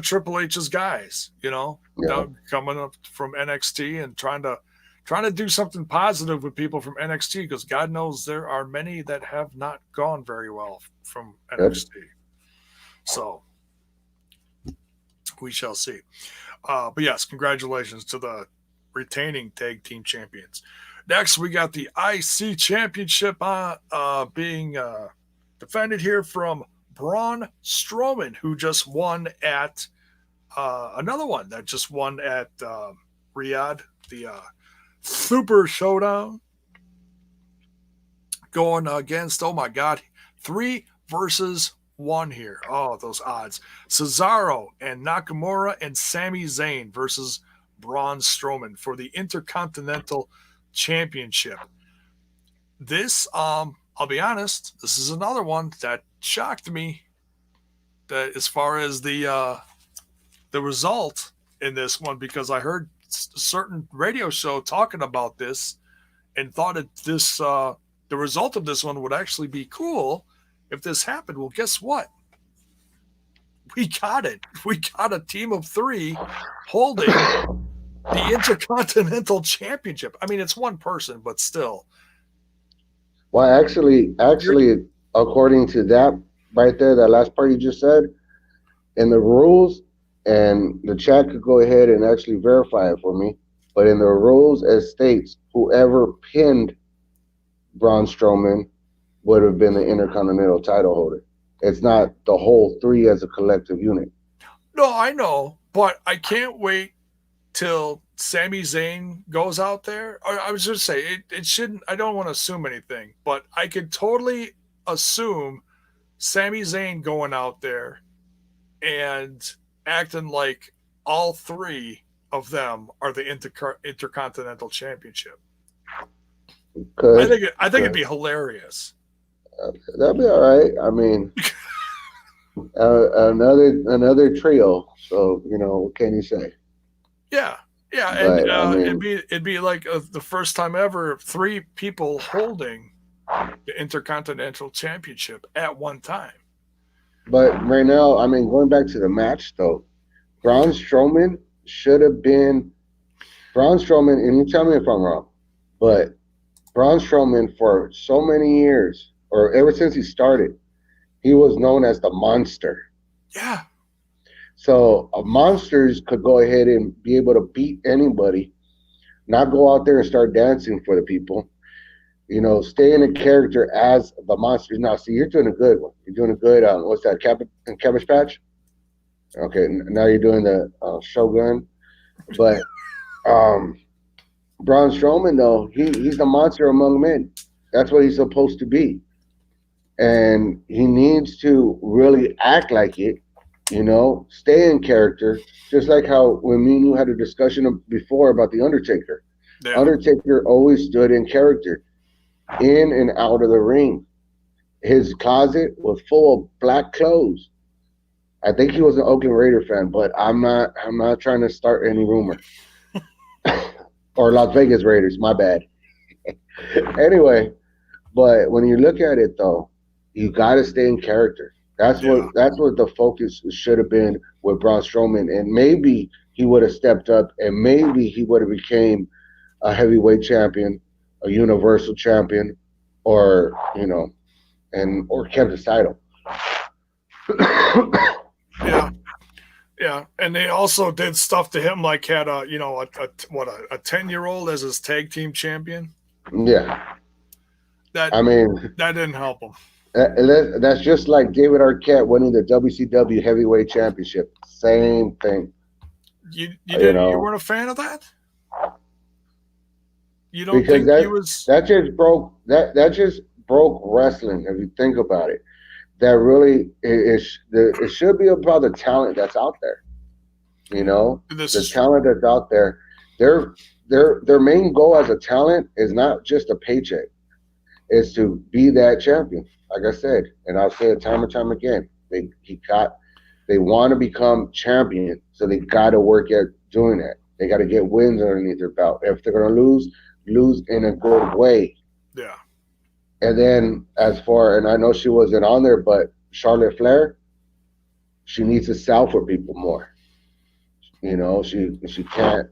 Triple H's guys, coming up from NXT and trying to do something positive with people from NXT, because God knows there are many that have not gone very well from NXT. So we shall see. But yes, congratulations to the retaining tag team champions. Next, we got the IC Championship being defended here from Braun Strowman, who just won at another one that just won at Riyadh, the Super Showdown, going against, oh my God, 3 versus 1 here. Oh, those odds. Cesaro and Nakamura and Sami Zayn versus Braun Strowman for the Intercontinental Championship. This, I'll be honest, this is another one that shocked me, that as far as the result in this one, because I heard a certain radio show talking about this and thought that this the result of this one would actually be cool if this happened. Well, guess what? We got it. We got a team of 3 holding the Intercontinental Championship. I mean, it's one person, but still. Well, actually, according to that right there, that last part you just said, in the rules, and the chat could go ahead and actually verify it for me, but in the rules it states whoever pinned Braun Strowman would have been the Intercontinental title holder. It's not the whole 3 as a collective unit. No, I know, but I can't wait till Sami Zayn goes out there. I was just saying, it shouldn't, I don't want to assume anything, but I could totally assume Sami Zayn going out there and acting like all 3 of them are the Intercontinental Championship. I think it'd be hilarious. That'd be all right. I mean, another trio. So what can you say? Yeah, and it'd be like the first time ever 3 people holding the Intercontinental Championship at one time. But right now, I mean, going back to the match though, Braun Strowman should have been and you tell me if I'm wrong, but Braun Strowman for so many years, or ever since he started, he was known as the Monster. Yeah. So monsters could go ahead and be able to beat anybody, not go out there and start dancing for the people. Stay in a character as the monster. Now, see, you're doing a good one. You're doing a good, what's that, Cabbage Patch? Okay, now you're doing the Shogun. But Braun Strowman, though, he's the monster among men. That's what he's supposed to be. And he needs to really act like it, stay in character, just like how when me and you had a discussion before about The Undertaker. Yeah. Undertaker always stood in character, in and out of the ring. His closet was full of black clothes. I think he was an Oakland Raider fan, but I'm not trying to start any rumor. Or Las Vegas Raiders, my bad. Anyway, but when you look at it though, you got to stay in character. That's what the focus should have been with Braun Strowman, and maybe he would have stepped up, and maybe he would have became a heavyweight champion, a universal champion, or or kept his title. Yeah. Yeah, and they also did stuff to him like had a 10-year-old as his tag team champion. Yeah, That I mean that didn't help him. that's just like David Arquette winning the WCW Heavyweight Championship. Same thing. You weren't a fan of that? You don't Because think he was? that just broke wrestling. If you think about it, that really it should be about the talent that's out there. The talent that's out there. Their main goal as a talent is not just a paycheck. It's to be that champion. Like I said, and I'll say it time and time again. They want to become champion, so they got to work at doing that. They got to get wins underneath their belt. If they're going to lose in a good way. Yeah. And then and I know she wasn't on there, but Charlotte Flair, she needs to sell for people more. She can't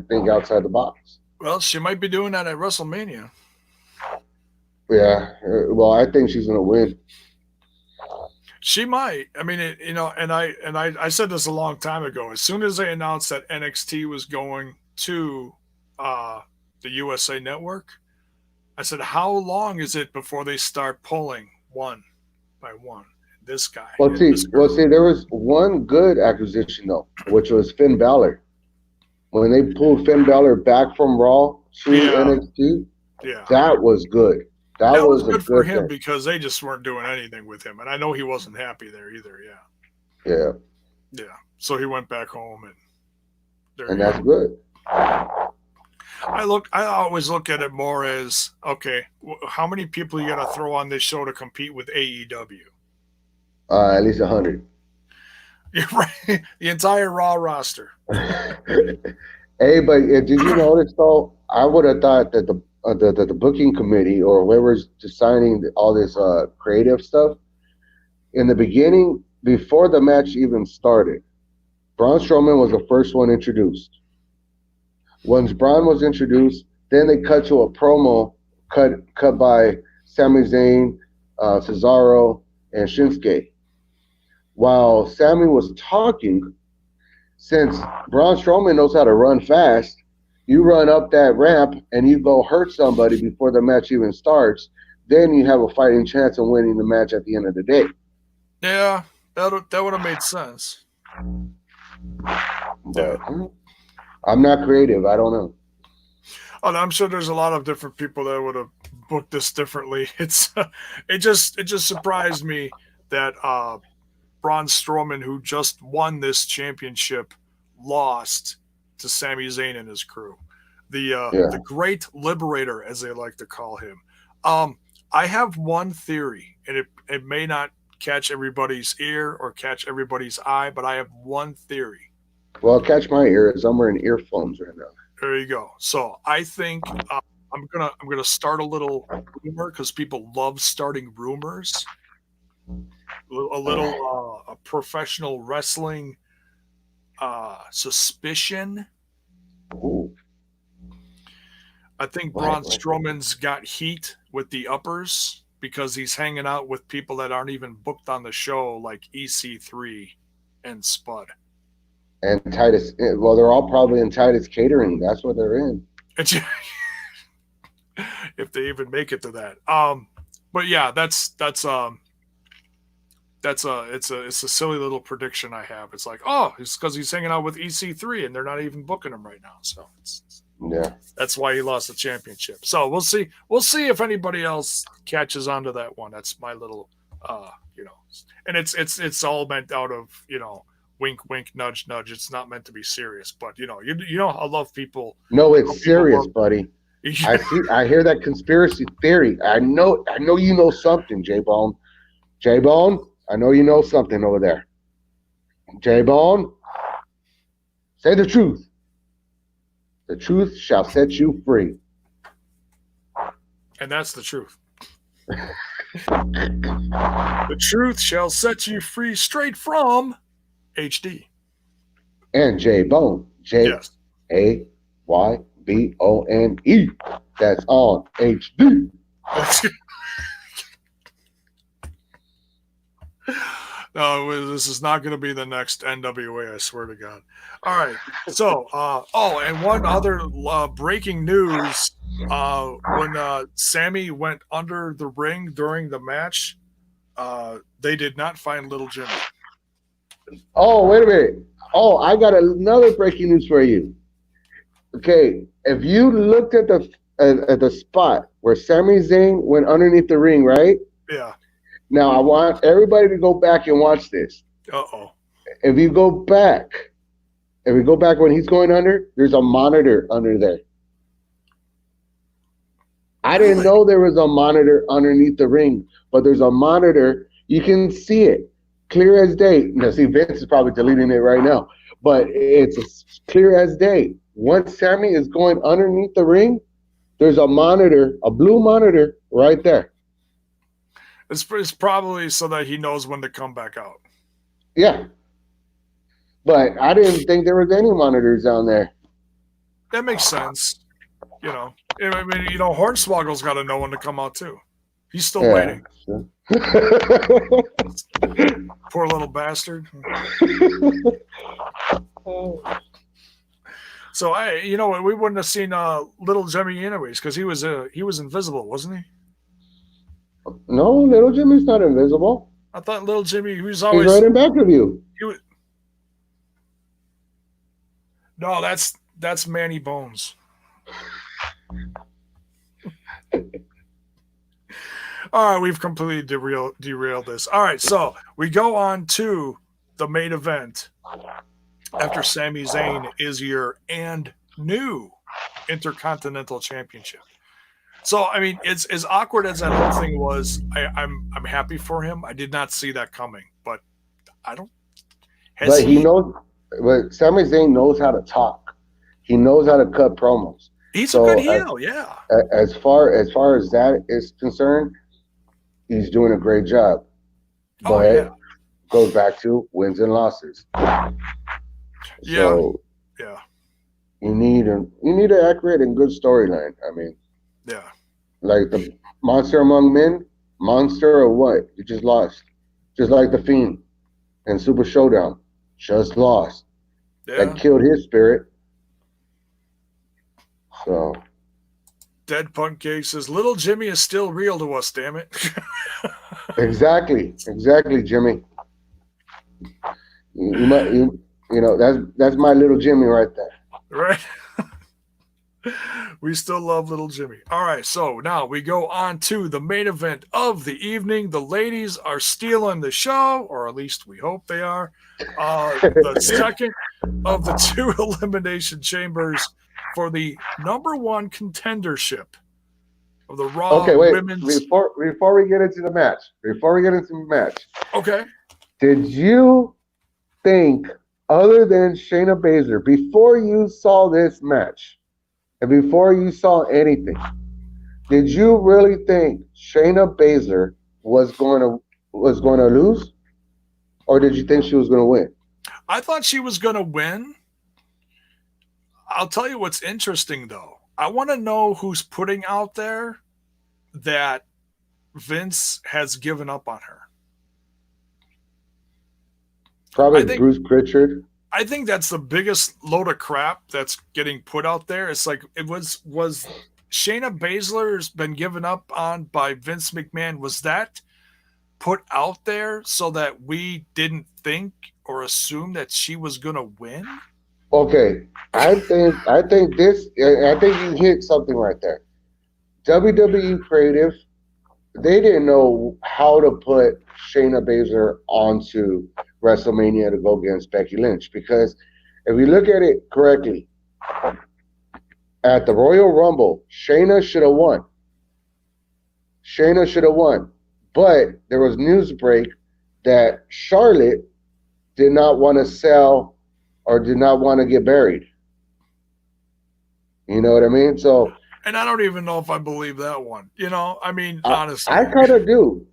think outside the box. Well, she might be doing that at WrestleMania. Yeah. Well, I think she's gonna win. She might. I mean, and I said this a long time ago. As soon as they announced that NXT was going to the USA Network, I said, how long is it before they start pulling one by one? This guy. Well, see, there was one good acquisition though, which was Finn Balor. When they pulled Finn Balor back from Raw to NXT, that was good. That was good for him because they just weren't doing anything with him, and I know he wasn't happy there either. Yeah. Yeah. So he went back home, and that's good. I always look at it more as, okay, how many people you got to throw on this show to compete with AEW? At least 100. You're right. The entire Raw roster. Hey, but did you notice though? I would have thought that the booking committee or whoever's designing all this creative stuff in the beginning, before the match even started, Braun Strowman was the first one introduced. Once Braun was introduced, then they cut to a promo cut by Sami Zayn, Cesaro, and Shinsuke. While Sami was talking, since Braun Strowman knows how to run fast, you run up that ramp and you go hurt somebody before the match even starts, then you have a fighting chance of winning the match at the end of the day. Yeah, that would have made sense. But I'm not creative. I don't know. Oh, I'm sure there's a lot of different people that would have booked this differently. It just surprised me that Braun Strowman, who just won this championship, lost to Sami Zayn and his crew. The Great Liberator, as they like to call him. I have one theory, and it may not catch everybody's ear or catch everybody's eye, but I have one theory. Well, catch my ear as I'm wearing earphones right now. There you go. So I think I'm gonna start a little rumor because people love starting rumors. A little professional wrestling suspicion. Ooh. I think Braun Strowman's got heat with the uppers because he's hanging out with people that aren't even booked on the show, like EC3 and Spud. And Titus, well, they're all probably in Titus Catering. That's what they're in. If they even make it to that. But yeah, it's a silly little prediction I have. It's like, oh, it's because he's hanging out with EC3 and they're not even booking him right now. So that's why he lost the championship. So we'll see. We'll see if anybody else catches on to that one. That's my little, and it's all meant out of, wink, wink, nudge, nudge. It's not meant to be serious, but I love people. No, it's serious, buddy. I hear that conspiracy theory. I know you know something, J-Bone. J-Bone, I know you know something over there. J-Bone, say the truth. The truth shall set you free. And that's the truth. The truth shall set you free straight from HD. And J-Bone. J-A-Y-B-O-N-E. BONE. That's on HD. No, this is not going to be the next NWA, I swear to God. All right. So, and one other breaking news when Sammy went under the ring during the match, they did not find Little Jimmy. Oh, wait a minute. Oh, I got another breaking news for you. Okay, if you looked at the spot where Sami Zayn went underneath the ring, right? Yeah. Now I want everybody to go back and watch this. Uh-oh. If you go back when he's going under, there's a monitor under there. I didn't know there was a monitor underneath the ring, but there's a monitor. You can see it clear as day. Now, see, Vince is probably deleting it right now, but it's clear as day. Once Sammy is going underneath the ring, there's a monitor, a blue monitor right there. It's probably so that he knows when to come back out. Yeah. But I didn't think there was any monitors down there. That makes sense. You know, I mean, Hornswoggle's got to know when to come out too. He's still waiting. Poor little bastard. So we wouldn't have seen Little Jimmy anyways because he was invisible, wasn't he? No, Little Jimmy's not invisible. I thought Little Jimmy, he's right in back of you. No, that's Manny Bones. All right, we've completely derailed this. All right, so we go on to the main event after Sami Zayn is your and new Intercontinental Championship. So, I mean, it's as awkward as that whole thing was. I'm happy for him. I did not see that coming, but I don't. But he knows. But Sami Zayn knows how to talk. He knows how to cut promos. He's a good heel, yeah. As far as that is concerned, he's doing a great job. But it goes back to wins and losses. So yeah. You need an accurate and good storyline. I mean, yeah. Like the Monster Among Men, Monster or what? You just lost. Just like the Fiend and Super Showdown. Just lost. Yeah. That killed his spirit. So Dead Punk Cake says, Little Jimmy is still real to us, damn it. Exactly, Jimmy. That's my little Jimmy right there. Right. We still love Little Jimmy. All right, so now we go on to the main event of the evening. The ladies are stealing the show, or at least we hope they are. The second of the two elimination chambers for the number one contendership of the Raw Women's. Before we get into the match. Okay. Did you think, other than Shayna Baszler, before you saw this match, and before you saw anything, did you really think Shayna Baszler was going to lose, or did you think she was going to win? I thought she was going to win. I'll tell you what's interesting, though. I want to know who's putting out there that Vince has given up on her. Probably Bruce Pritchard. I think that's the biggest load of crap that's getting put out there. It's like was Shayna Baszler's been given up on by Vince McMahon. Was that put out there so that we didn't think or assume that she was going to win? Okay, I think you hit something right there. WWE Creative, they didn't know how to put Shayna Baszler onto WrestleMania to go against Becky Lynch, because if you look at it correctly, at the Royal Rumble, Shayna should have won. But there was news break that Charlotte did not want to sell or did not want to get buried. You know what I mean? So, and I don't even know if I believe that one. I mean, honestly. I kind of do,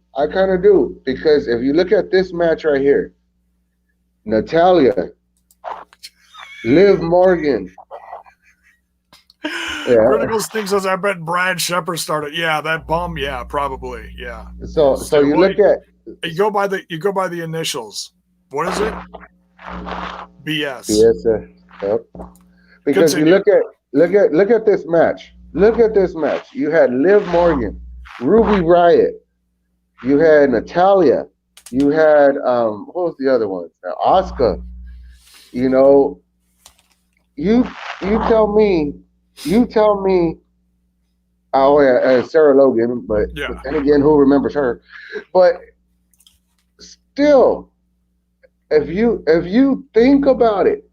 because if you look at this match right here, Natalya, Liv Morgan, Yeah. Critical Sting says, I bet Brad Shepard started. Yeah, that bum. Yeah, probably. Yeah. So you look at you go by the initials. What is it? BS. BS. Yep. Because Continue. you look at this match. Look at this match. You had Liv Morgan, Ruby Riott, you had Natalia, you had what was the other one? Asuka. You know, you tell me. Oh yeah, Sarah Logan, but then again, who remembers her? But still, if you think about it,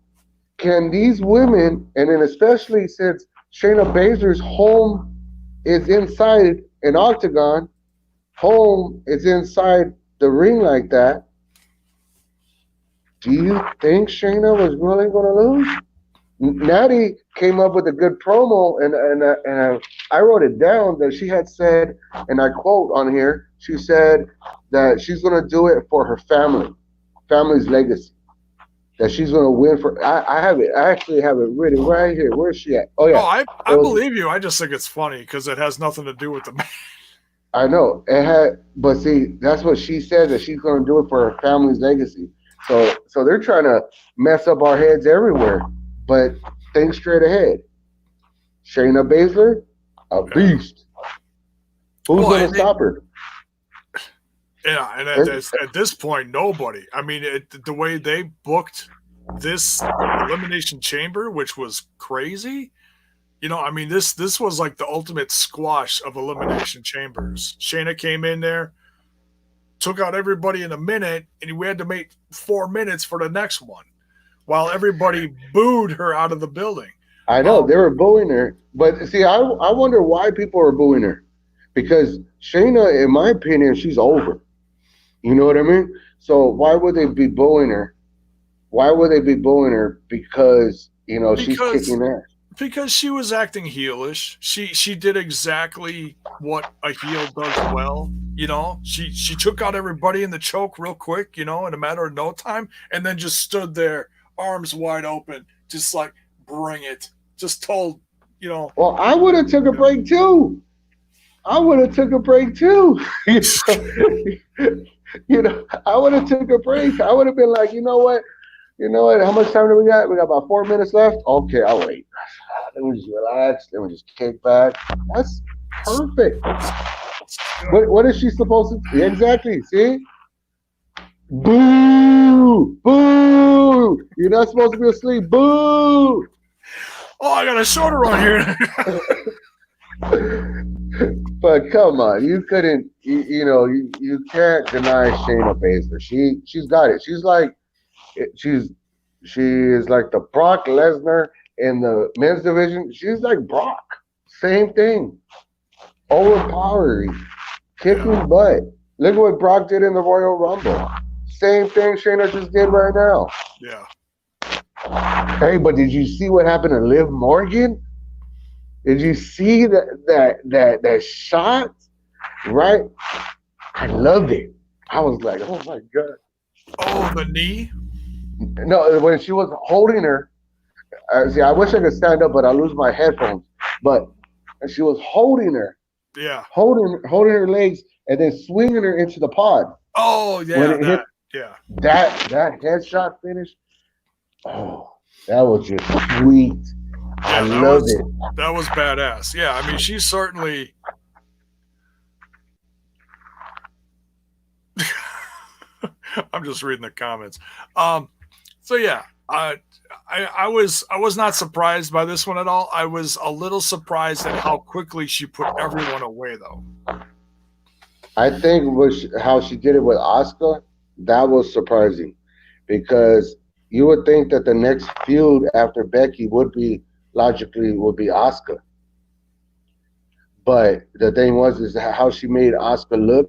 can these women, and then especially since Shayna Baszler's home is inside an octagon, home is inside the ring like that, do you think Shayna was really going to lose? Natty came up with a good promo, and I wrote it down that she had said, and I quote on here, she said that she's going to do it for her family's legacy. That she's going to win for. I have it. I actually have it written right here. Where's she at? Oh yeah. Oh, I believe you. I just think it's funny because it has nothing to do with the man. I know it had, but see, that's what she said, that she's going to do it for her family's legacy. So they're trying to mess up our heads everywhere. But think straight ahead. Shayna Baszler, a beast. Who's going to stop her? Yeah, and at this point, nobody. I mean, the way they booked this Elimination Chamber, which was crazy. You know, I mean, this was like the ultimate squash of Elimination Chambers. Shayna came in there, took out everybody in a minute, and we had to make 4 minutes for the next one, while everybody booed her out of the building. I know, they were booing her. But see, I wonder why people are booing her. Because Shayna, in my opinion, she's over. You know what I mean? So why would they be booing her? Why would they be booing her? Because, you know, she's kicking ass. Because she was acting heelish. She did exactly what a heel does well. You know, she took out everybody in the choke real quick, you know, in a matter of no time, and then just stood there, arms wide open, just like, bring it. Just told, you know. Well, I would have took a break too. You know, I would have took a break. I would have been like, you know what? How much time do we got? We got about 4 minutes left. Okay, I'll wait. Let me just relax. Let me just kick back. That's perfect. What is she supposed to do? Exactly. See? Boo! Boo! You're not supposed to be asleep. Boo! Oh, I got a shorter on here. But come on, you couldn't. You can't deny Shayna Baszler. She's got it. She is like the Brock Lesnar in the men's division. She's like Brock. Same thing. Overpowering, kicking butt. Look at what Brock did in the Royal Rumble. Same thing Shayna just did right now. Yeah. Hey, but did you see what happened to Liv Morgan? Did you see that shot? Right? I loved it. I was like, oh my God. Oh, the knee? No, when she was holding her, see, I wish I could stand up, but I lose my headphones. But she was holding her. Yeah. Holding her legs and then swinging her into the pod. Oh, yeah. That headshot finish. Oh, that was just sweet. I loved it. That was badass. Yeah, I mean, she's certainly. I'm just reading the comments. So yeah, I was not surprised by this one at all. I was a little surprised at how quickly she put everyone away, though. I think how she did it with Asuka, that was surprising, because you would think that the next feud after Becky would be Asuka. But the thing is how she made Asuka look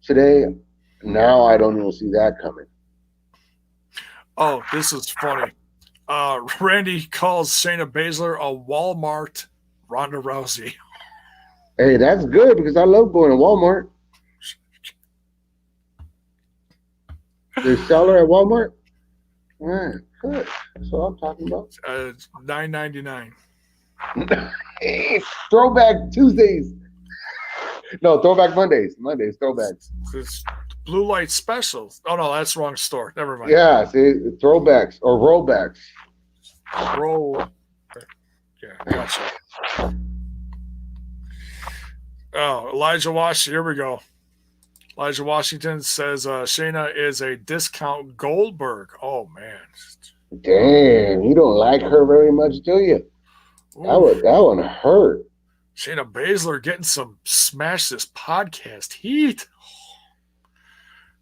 today. Now I don't even see that coming. Oh, this is funny. Randy calls Shayna Baszler a Walmart Ronda Rousey. Hey, that's good, because I love going to Walmart. They sell her at Walmart? Man, good. That's what I'm talking about. $9.99. Throwback Tuesdays. No, Throwback Mondays. Mondays, throwbacks. It's Blue Light Specials. Oh no, that's the wrong store. Never mind. Yeah, see, throwbacks or rollbacks. Roll. Yeah, gotcha. Oh, Elijah Washington. Here we go. Elijah Washington says Shayna is a discount Goldberg. Oh man. Damn, you don't like her very much, do you? That one hurt. Shayna Baszler getting some Smash This Podcast heat.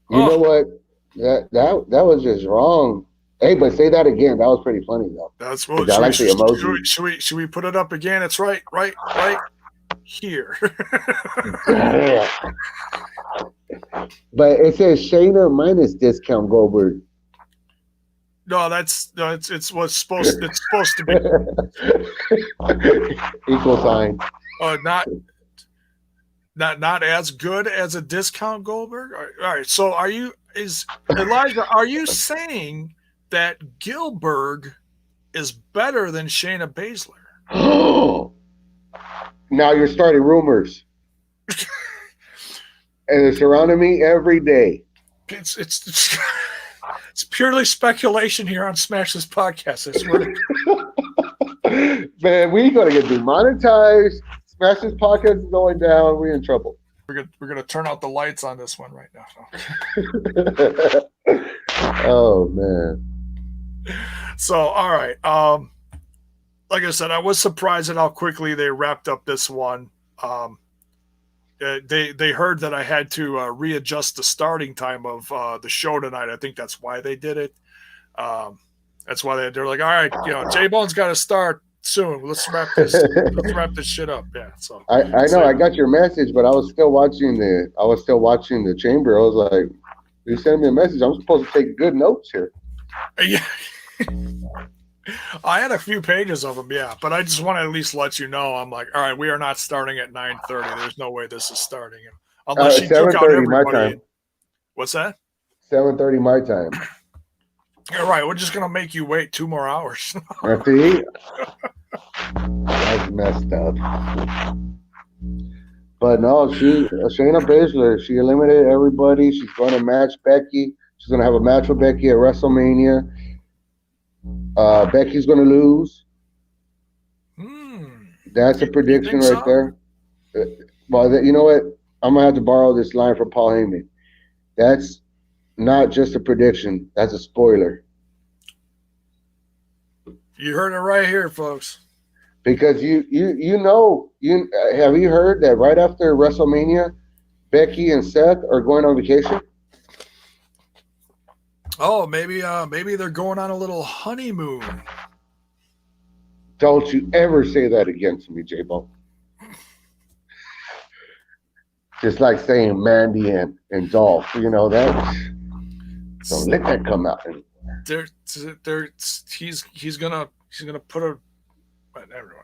You know what? That was just wrong. Hey, but say that again. That was pretty funny though. That's what I like the emoji. Should we put it up again? It's right here. But it says Shayna minus discount Goldberg. No, it's what's supposed to be. Equal sign. Not as good as a discount Goldberg. All right. So Elijah? Are you saying that Gilbert is better than Shayna Baszler? Now you're starting rumors, and it's surrounding me every day. It's purely speculation here on Smash This Podcast. I swear. Man, we gonna get demonetized. Smash This Podcast is going down. We're in trouble. We're gonna turn out the lights on this one right now. Oh man. So all right. Like I said, I was surprised at how quickly they wrapped up this one. They heard that I had to readjust the starting time of the show tonight. I think that's why they did it. That's why they're like, all right, J-Bone's got to start soon. Let's wrap this shit up. Yeah. So I know I got your message, but I was still watching the chamber. I was like, you sent me a message. I'm supposed to take good notes here. Yeah. I had a few pages of them, yeah, but I just want to at least let you know. I'm like, all right, we are not starting at 9:30. There's no way this is starting. Unless she took out everybody. My time. What's that? 7:30 my time. You're right. We're just gonna make you wait 2 more hours. See? That's messed up. But no, Shayna Baszler, she eliminated everybody. She's going to match Becky. She's going to have a match with Becky at WrestleMania. Becky's going to lose. That's a prediction right there. Well, you know what? I'm going to have to borrow this line from Paul Heyman. That's not just a prediction. That's a spoiler. You heard it right here, folks. Because have you heard that right after WrestleMania, Becky and Seth are going on vacation? Oh, maybe they're going on a little honeymoon. Don't you ever say that again to me, J-Bone. Just like saying Mandy and Dolph, that. Don't let that come out. He's gonna put a. Whatever.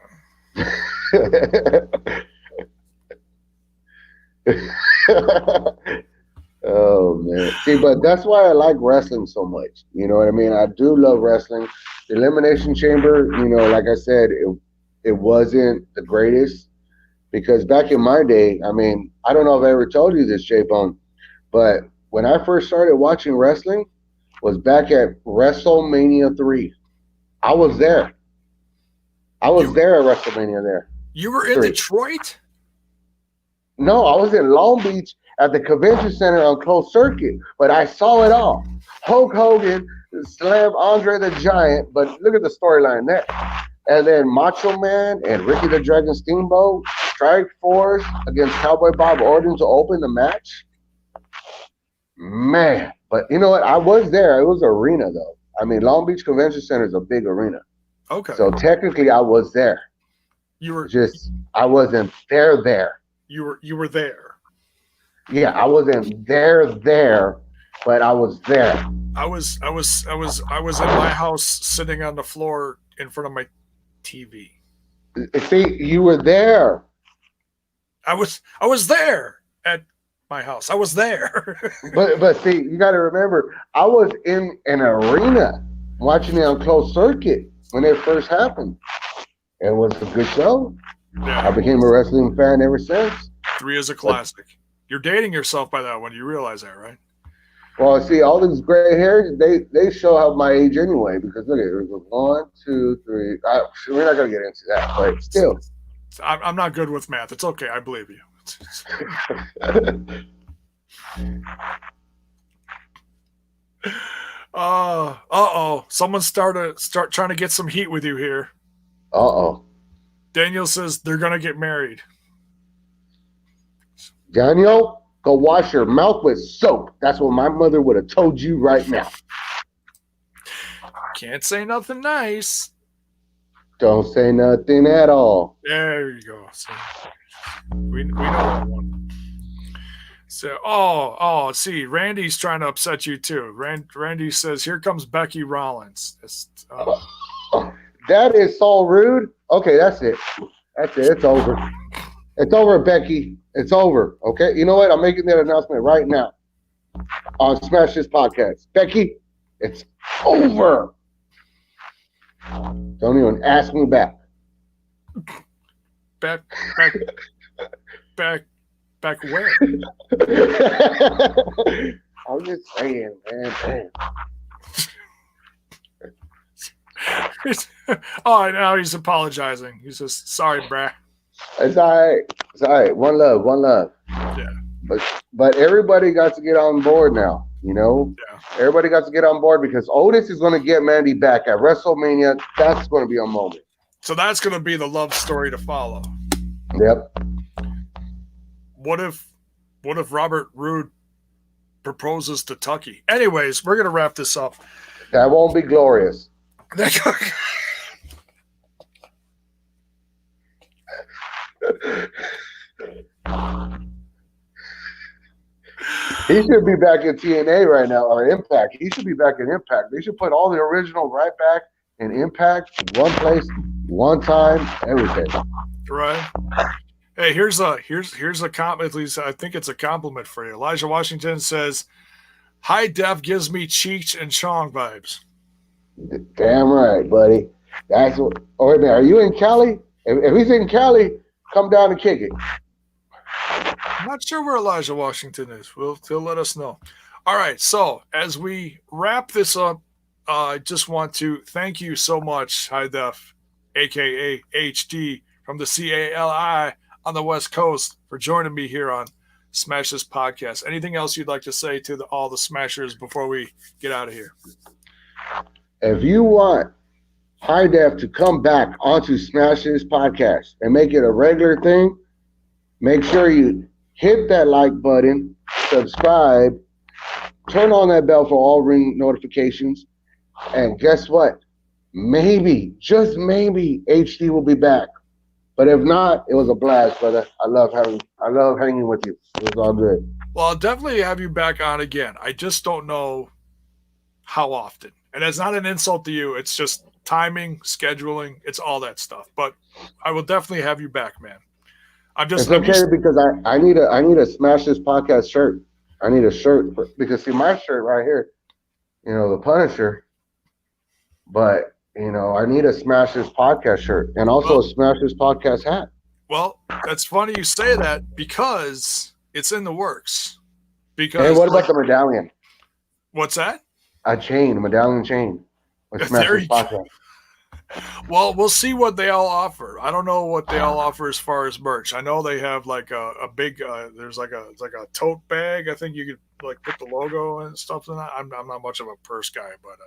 Oh man, see, but that's why I like wrestling so much. You know what I mean? I do love wrestling. The Elimination Chamber, like I said, it wasn't the greatest because back in my day, I mean, I don't know if I ever told you this, J-Bone, but when I first started watching wrestling was back at WrestleMania 3. I was there. I was there at WrestleMania there. You were in 3. Detroit? No, I was in Long Beach at the convention center on closed circuit, but I saw it all. Hulk Hogan slammed Andre the Giant, but look at the storyline there. And then Macho Man and Ricky the Dragon Steamboat, Strike Force against Cowboy Bob Orton to open the match. Man, but you know what? I was there. It was an arena, though. I mean, Long Beach Convention Center is a big arena. Okay. So technically, I was there. I wasn't there. You were there. Yeah, I wasn't there, but I was there. I was in my house sitting on the floor in front of my TV. See, you were there. I was there at my house. I was there. but see, you got to remember, I was in an arena watching it on closed circuit when it first happened. It was a good show. Yeah. I became a wrestling fan ever since. 3 is a classic. You're dating yourself by that one. You realize that, right? Well, see, all these gray hairs, they show up my age anyway, because look at it. It was 1, 2, 3. We're not going to get into that, but still. I'm not good with math. It's okay. I believe you. Someone start trying to get some heat with you here. Daniel says they're gonna get married. Daniel, go wash your mouth with soap. That's what my mother would have told you right now. Can't say nothing nice. Don't say nothing at all. There you go. So, we know that one. So, see, Randy's trying to upset you too. Randy says, "Here comes Becky Rollins." That is so rude. Okay, that's it. That's it. It's over. It's over, Becky. It's over. Okay. You know what? I'm making that announcement right now on Smash This Podcast. Becky, it's over. Don't even ask me back. Back where? I'm just saying, man. Oh, now he's apologizing. He says, "Sorry, bruh." It's all right. It's all right. One love. Yeah. But everybody got to get on board now, you know? Yeah. Everybody got to get on board because Otis is going to get Mandy back at WrestleMania. That's going to be a moment. So that's going to be the love story to follow. Yep. What if Robert Roode proposes to Tucky? Anyways, we're going to wrap this up. That won't be glorious. He should be back in TNA right now, or Impact. He should be back in Impact. They should put all the original right back in Impact, one place, one time, everything. Right. Hey, here's a compliment. At least I think it's a compliment for you. Elijah Washington says, "High def gives me Cheech and Chong vibes." Damn right, buddy. That's what. Oh, wait a minute. Are you in Cali? If he's in Cali, come down and kick it. I'm not sure where Elijah Washington is. He'll let us know. All right. So as we wrap this up, I just want to thank you so much, High Def, aka HD from the CALI on the West Coast, for joining me here on Smash This Podcast. Anything else you'd like to say to all the Smashers before we get out of here? If you want High Def to come back onto Smash This Podcast and make it a regular thing, make sure you hit that like button, subscribe, turn on that bell for all ring notifications, and guess what? Maybe, just maybe, HD will be back. But if not, it was a blast, brother. I love hanging with you. It was all good. Well, I'll definitely have you back on again. I just don't know how often. And it's not an insult to you. It's just timing, scheduling. It's all that stuff. But I will definitely have you back, man. It's okay because I need a Smash This Podcast shirt. I need a shirt because see my shirt right here, you know, the Punisher. But you know, I need a Smash This Podcast shirt and also a Smash This Podcast hat. Well, that's funny you say that because it's in the works. Because hey, what about the medallion? What's that? A medallion chain. With Smash This Podcast. Well, we'll see what they all offer. I don't know what they all offer as far as merch. I know they have like a big there's like a tote bag. I think you could like put the logo and stuff in that. I'm not much of a purse guy, but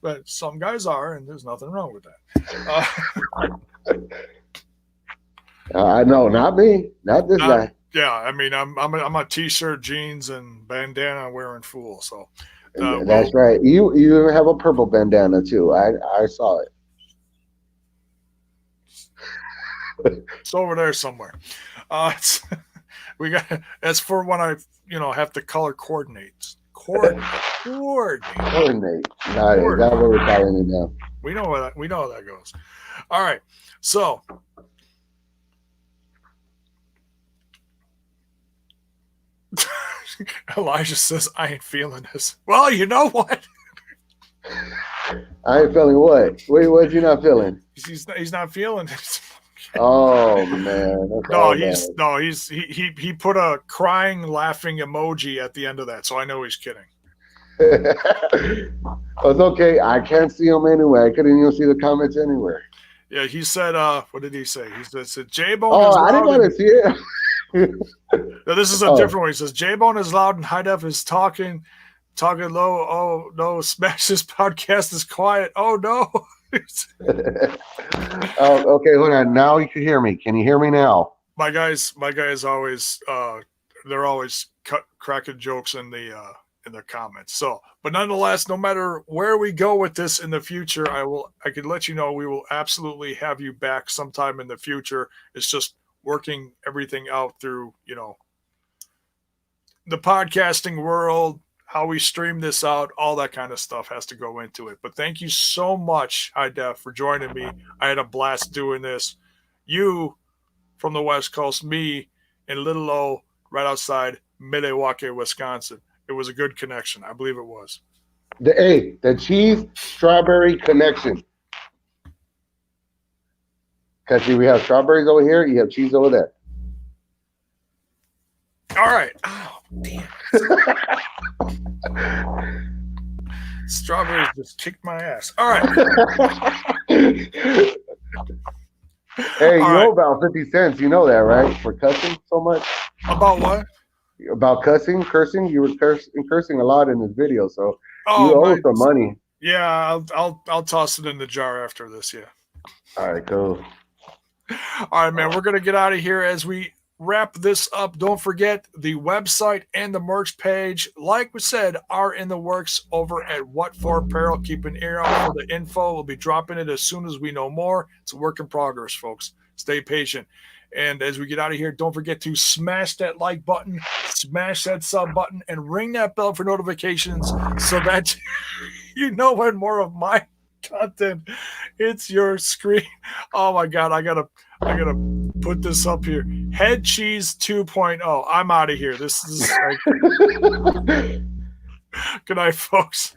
but some guys are, and there's nothing wrong with that. No, not me, not this guy. Yeah, I mean, I'm a t-shirt, jeans, and bandana wearing fool. So. That's right. You even have a purple bandana too. I saw it. It's over there somewhere. We got. That's for when I have to color coordinate. Coordinate. Is that what we're calling it now? We know how that goes. All right. So. Elijah says, "I ain't feeling this." Well, you know what? I ain't feeling what? What's you not feeling? He's not feeling it. Oh man, that's all bad. He put a crying, laughing emoji at the end of that, so I know he's kidding. It's okay. I can't see him anyway. I couldn't even see the comments anywhere. Yeah, he said, what did he say? He said JAYBONE Oh, is loud. I didn't want to see it. No, this is a different one. He says JAYBONE is loud and high def is talking low. Oh no, Smash this podcast is quiet. Oh no. Okay, hold on. Now you can hear me. Can you hear me now? My guys always they're always cracking jokes in the comments. So, but nonetheless, no matter where we go with this in the future, I can let you know we will absolutely have you back sometime in the future. It's just working everything out through, the podcasting world, how we stream this out, all that kind of stuff has to go into it. But thank you so much, High Def, for joining me. I had a blast doing this. You from the West Coast, me in Little O, right outside Milwaukee, Wisconsin. It was a good connection. I believe it was. The cheese strawberry connection. Because we have strawberries over here, you have cheese over there. All right. Oh, damn. Strawberries just kicked my ass. All right. Hey, you know about 50 cents. You know that, right? For cussing so much. About what? About cursing. You were cursing a lot in this video, so you owe some money. Yeah, I'll toss it in the jar after this. Yeah. All right, cool. All right, man. We're gonna get out of here as we wrap this up. Don't forget the website and the merch page, like we said, are in the works over at What For Apparel. Keep an ear out for the info. We'll be dropping it as soon as we know more. It's a work in progress, folks. Stay patient. And as we get out of here, don't forget to smash that like button, smash that sub button, and ring that bell for notifications so that you know when more of my content hits your screen. Oh my God, I gotta put this up here. Head Cheese 2.0. I'm out of here. This is like... Good night, folks.